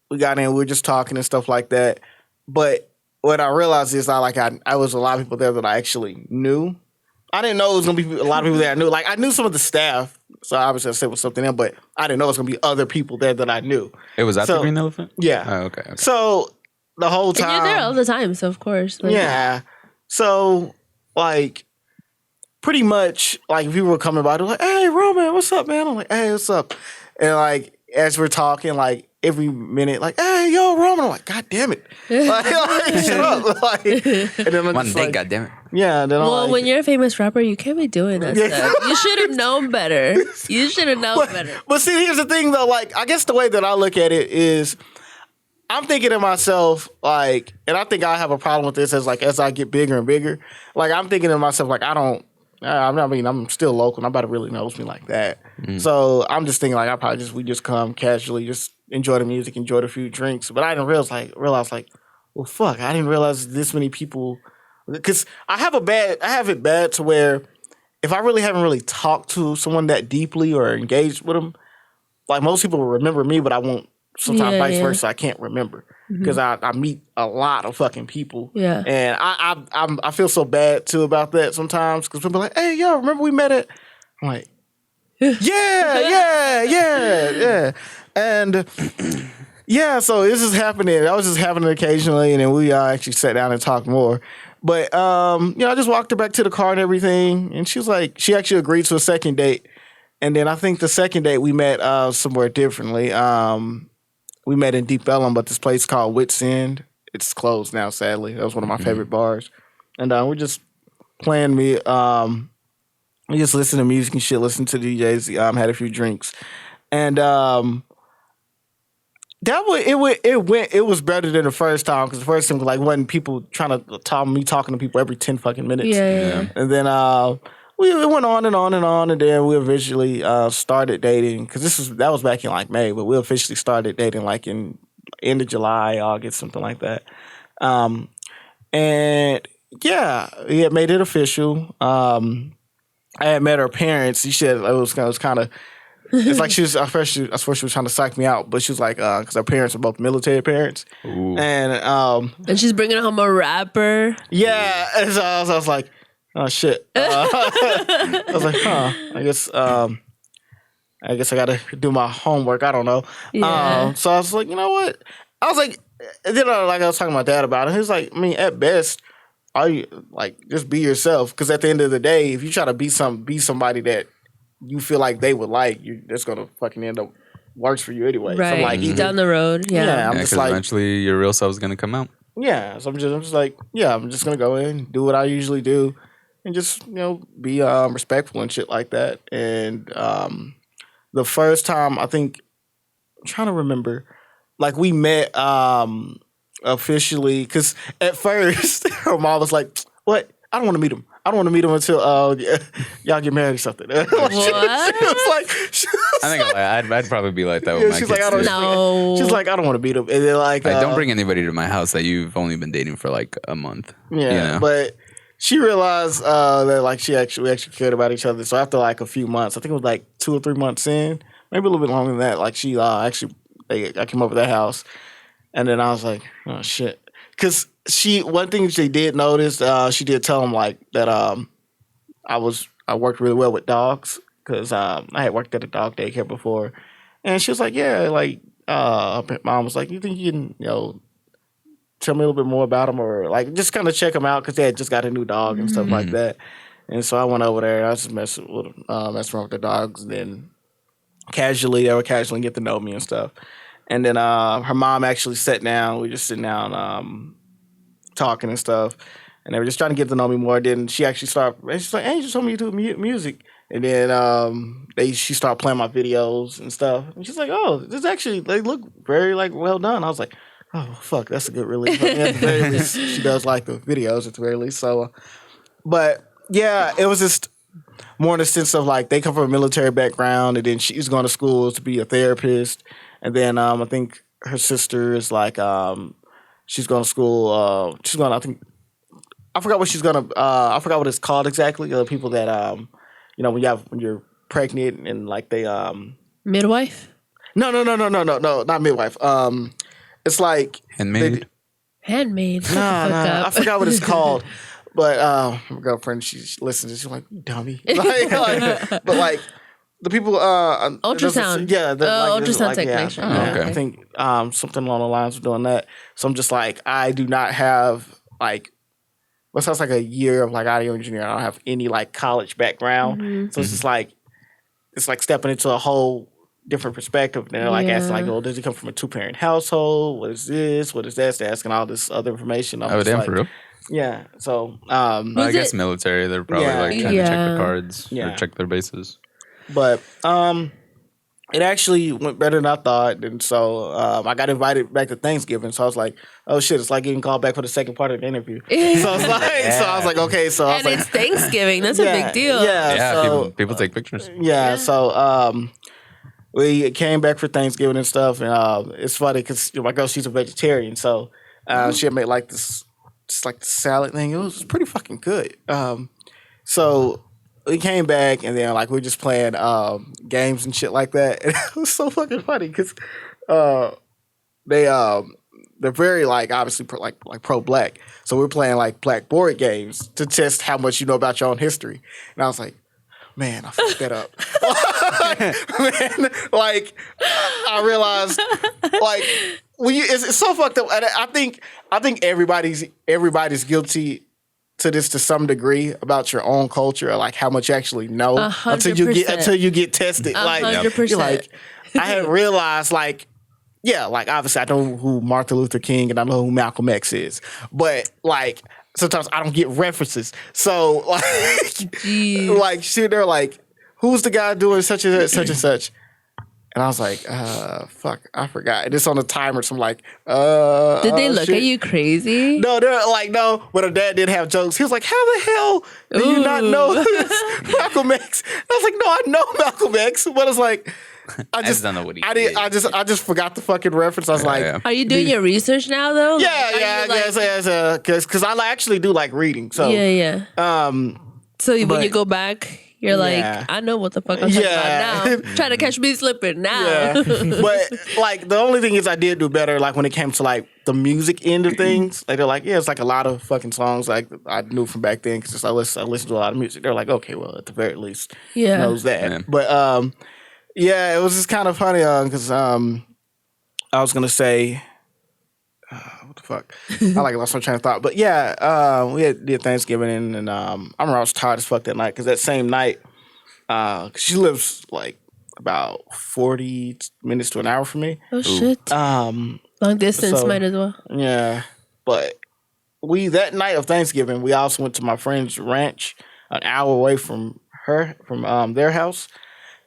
we got in, we were just talking and stuff like that. But what I realized is I was a lot of people there that I actually knew. I didn't know it was gonna be a lot of people there I knew. Like I knew some of the staff, so I was gonna say was something else, but I didn't know it was gonna be other people there that I knew. It was at the Green Elephant? Yeah. Oh, okay. So the whole time, and you're there all the time, so of course. Yeah. So like pretty much like people were coming by, they're like, "Hey Roman, what's up, man?" I'm like, "Hey, what's up?" And like as we're talking, like every minute, like, "Hey, yo, Roman," I'm like, "God damn it!" like shut up. Like, and then I'm one just day, like, God damn it. Yeah. Then well, when you're a famous rapper, you can't be doing that stuff. You should have known better. You should have known better. But see, here's the thing, though. Like, I guess the way that I look at it is, I'm thinking to myself, like, and I think I have a problem with this as I get bigger and bigger. Like, I'm thinking to myself, like, I'm still local. Nobody really knows me like that. So I'm just thinking, like, we just come casually, just enjoy the music, enjoy the few drinks. But I didn't realize, well, fuck, I didn't realize this many people. Because I have it bad to where if I really haven't really talked to someone that deeply or engaged with them, like most people will remember me, but I won't. Sometimes vice versa, I can't remember because I meet a lot of fucking people. Yeah, and I feel so bad too about that sometimes because people are like, "Hey, yo, remember we met at?" I'm like, yeah, and yeah. So this is happening. That was just happening occasionally, and then we actually sat down and talked more. But I just walked her back to the car and everything, and she was like, she actually agreed to a second date, and then I think the second date we met somewhere differently. We met in Deep Ellum, but this place called Wits End. It's closed now, sadly. That was one of my favorite bars. And we're just playing we just listened to music and shit, listened to DJs, had a few drinks. And it was better than the first time because the first time wasn't people trying to talking to people every 10 fucking minutes. Yeah. And then we went on and on and on, and then we eventually started dating because that was back in May, but we officially started dating in end of July, August, something like that. And yeah, he had made it official. I had met her parents. She said it was kind of. It's like she was at first. She was trying to psych me out, but she was like, because her parents are both military parents, and she's bringing home a rapper. Yeah, and so I was like, oh shit. I was like, I guess I got to do my homework. I don't know. Yeah. So I was like, you know what? I was like, I was talking to my dad about it. He was like, I mean, at best, are you just be yourself? Because at the end of the day, if you try to be somebody that you feel like they would that's gonna fucking end up works for you anyway. Right. So down the road. Yeah. I'm because just eventually your real self is gonna come out. Yeah. So I'm just like, I'm just gonna go in, do what I usually do, and just be respectful and shit like that. And the first time, I think, I'm trying to remember, like we met officially because at first her mom was like, "What? I don't want to meet him. I don't want to meet him until y'all get married or something." What? she was like, I think I'd probably be like that with my she's kids. like, I don't too. No. She's like, I don't want to meet him, and then like, Don't bring anybody to my house that you've only been dating for like a month. Yeah, you know? but she realized that like we actually cared about each other. So after like a few months, I think it was like 2 or 3 months in, maybe a little bit longer than that. Like she I came over to their house, and then I was like, oh shit, because one thing she did notice, she did tell him like that I worked really well with dogs because I had worked at a dog daycare before, and she was like, yeah, like her mom was like, you think you can tell me a little bit more about him, or like just kind of check him out because they had just got a new dog and stuff like that. And so I went over there. I was just messing around with the dogs, and then they were casually get to know me and stuff. And then her mom actually sat down. We just sitting down talking and stuff, and they were just trying to get to know me more. Then she actually started. She's like, "Hey, you just told me you do music." And then she started playing my videos and stuff. And she's like, "Oh, this actually they look very like well done." I was like, "Oh fuck, that's a good relief." I mean, at the very least, she does like the videos at the very least. So, but yeah, it was just more in the sense of like they come from a military background, and then she's going to school to be a therapist, and then I think her sister is like she's going to school. She's going. I forgot what she's gonna. I forgot what it's called exactly. The people that when you're pregnant and like they midwife. No, not midwife. It's like handmaid. Handmaid. Nah, I forgot what it's called. But my girlfriend, she listens. She's like, dummy. but like the people, ultrasound. Ultrasound technician. Okay. I think something along the lines of doing that. So I'm just like, I do not have like. Well, sounds like a year of like audio engineering. I don't have any like college background, so it's just like stepping into a whole different perspective. And they're like asking like, "Oh, does he come from a 2-parent household? What is this? What is that?" They're asking all this other information. For real? Yeah. So I guess military. They're probably like trying to check their cards or check their bases. But it actually went better than I thought, and so I got invited back to Thanksgiving. So I was like, "Oh shit!" It's like getting called back for the second part of the interview. So it's like, so I was like, "Okay." So I was it's Thanksgiving. That's a big deal. Yeah. So, people take pictures. Yeah. So we came back for Thanksgiving and stuff, and it's funny because my girl, she's a vegetarian, so she had made like this, just like the salad thing. It was pretty fucking good. So. We came back and then like we were just playing games and shit like that. And it was so fucking funny because they're very like obviously pro black. So we're playing like black board games to test how much you know about your own history. And I was like, man, I fucked that up. Man, like I realized like it's so fucked up. And I think everybody's guilty to this to some degree about your own culture, or like how much you actually know 100%. until you get tested. 100%. Like I had realized like obviously I know who Martin Luther King and I know who Malcolm X is, but like sometimes I don't get references. So like shit, they're like, who's the guy doing such and such? And I was like, fuck, I forgot. And it's on the timer, so I'm like, did they look at you crazy? No, they're like, no. But her dad did have jokes. He was like, how the hell do you not know this Malcolm X? I was like, no, I know Malcolm X. But it's like, I just don't know what he did. I just forgot the fucking reference. I was like, are you doing your research now though? Yeah, because I actually do like reading. So yeah. So when you go back, you're like, I know what the fuck I'm talking about now. Trying to catch me slipping now. Yeah. But like the only thing is I did do better like when it came to like the music end of things. Like they're like, it's like a lot of fucking songs like I knew from back then because I listened to a lot of music. They're like, okay, well at the very least knows that. Yeah. But it was just kind of funny because I was gonna say what the fuck? I lost my train of thought. But we did Thanksgiving and I remember I was tired as fuck that night because that same night, cause she lives like about 40 minutes to an hour from me. Oh shit! Long distance might as well. Yeah, but that night of Thanksgiving, we also went to my friend's ranch, an hour away from their house,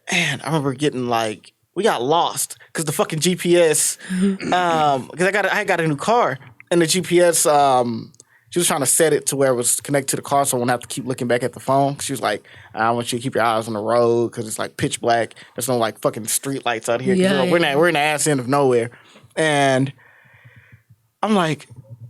and I remember getting like we got lost because the fucking GPS. Because I got a new car, and the GPS. She was trying to set it to where it was connected to the car, so I wouldn't have to keep looking back at the phone. She was like, "I want you to keep your eyes on the road because it's like pitch black. There's no like fucking street lights out here. We're in the ass end of nowhere." And I'm like,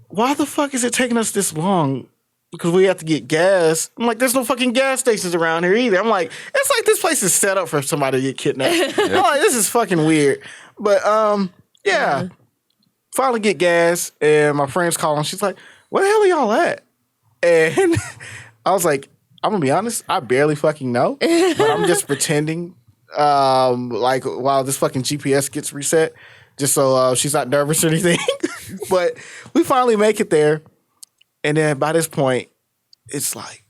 "Why the fuck is it taking us this long?" Because we have to get gas. I'm like, there's no fucking gas stations around here either. I'm like, it's like this place is set up for somebody to get kidnapped. I'm like, this is fucking weird. But yeah. Finally get gas, and my friend's calling. She's like, where the hell are y'all at? And I was like, I'm gonna be honest, I barely fucking know. But I'm just pretending like while this fucking GPS gets reset, just so she's not nervous or anything. But we finally make it there. And then by this point, it's like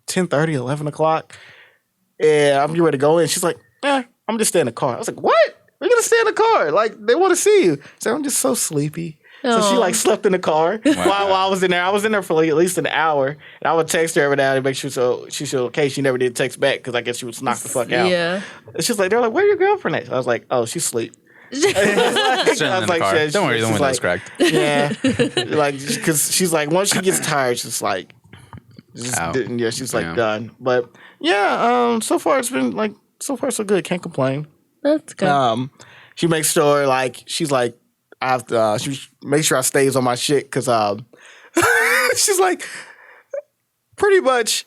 10:30, 11 o'clock. And I'm getting ready to go in. She's like, I'm just stay in the car. I was like, what? We're going to stay in the car. Like, they want to see you. So I'm just so sleepy. So she like slept in the car while I was in there. I was in there for like at least an hour. And I would text her every now and then to make sure so she's okay. She never did text back because I guess she was knocked the fuck out. Yeah. And she's like, they're like, where your girlfriend at? I was like, oh, she's asleep. I was like, don't worry, the window's cracked. Yeah, like because she's like once she gets tired, she's like, she's like done. But yeah, so far it's been like so far so good. Can't complain. That's good. She makes sure like she's like I have to. She makes sure I stays on my shit because she's like pretty much.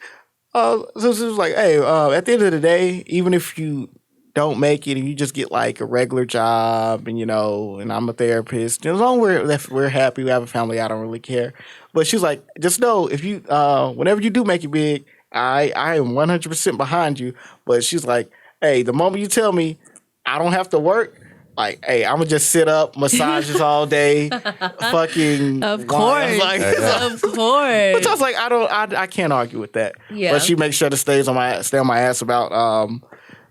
So she was like, hey, at the end of the day, even if you don't make it and you just get like a regular job and and I'm a therapist, as long as we're happy, we have a family, I don't really care. But she's like, just know if you whenever you do make it big, I am 100% behind you. But she's like, hey, the moment you tell me I don't have to work, like, hey, I'm gonna just sit up, massages all day, fucking. Of course, of course. Which I was like, I can't argue with that. Yeah. But she makes sure to stay on my ass about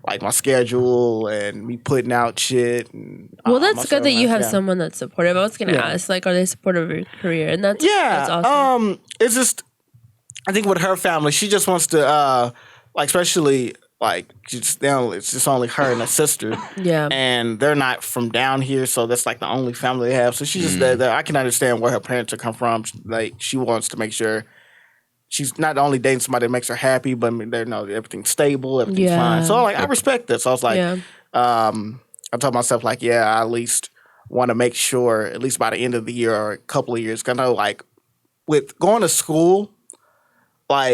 like my schedule and me putting out shit. And, well, that's good that you have someone that's supportive. I was gonna ask, like, are they supportive of your career? And that's awesome. It's just, I think with her family, she just wants to like, especially. Like, it's just only her and her sister. Yeah. And they're not from down here, so that's like the only family they have. So she's just there. I can understand where her parents are come from. Like, she wants to make sure she's not only dating somebody that makes her happy, but they know everything's stable, everything's fine. So, like, I respect this. So I was like, I told myself, like, I at least want to make sure, at least by the end of the year or a couple of years, because I know, like, with going to school, like,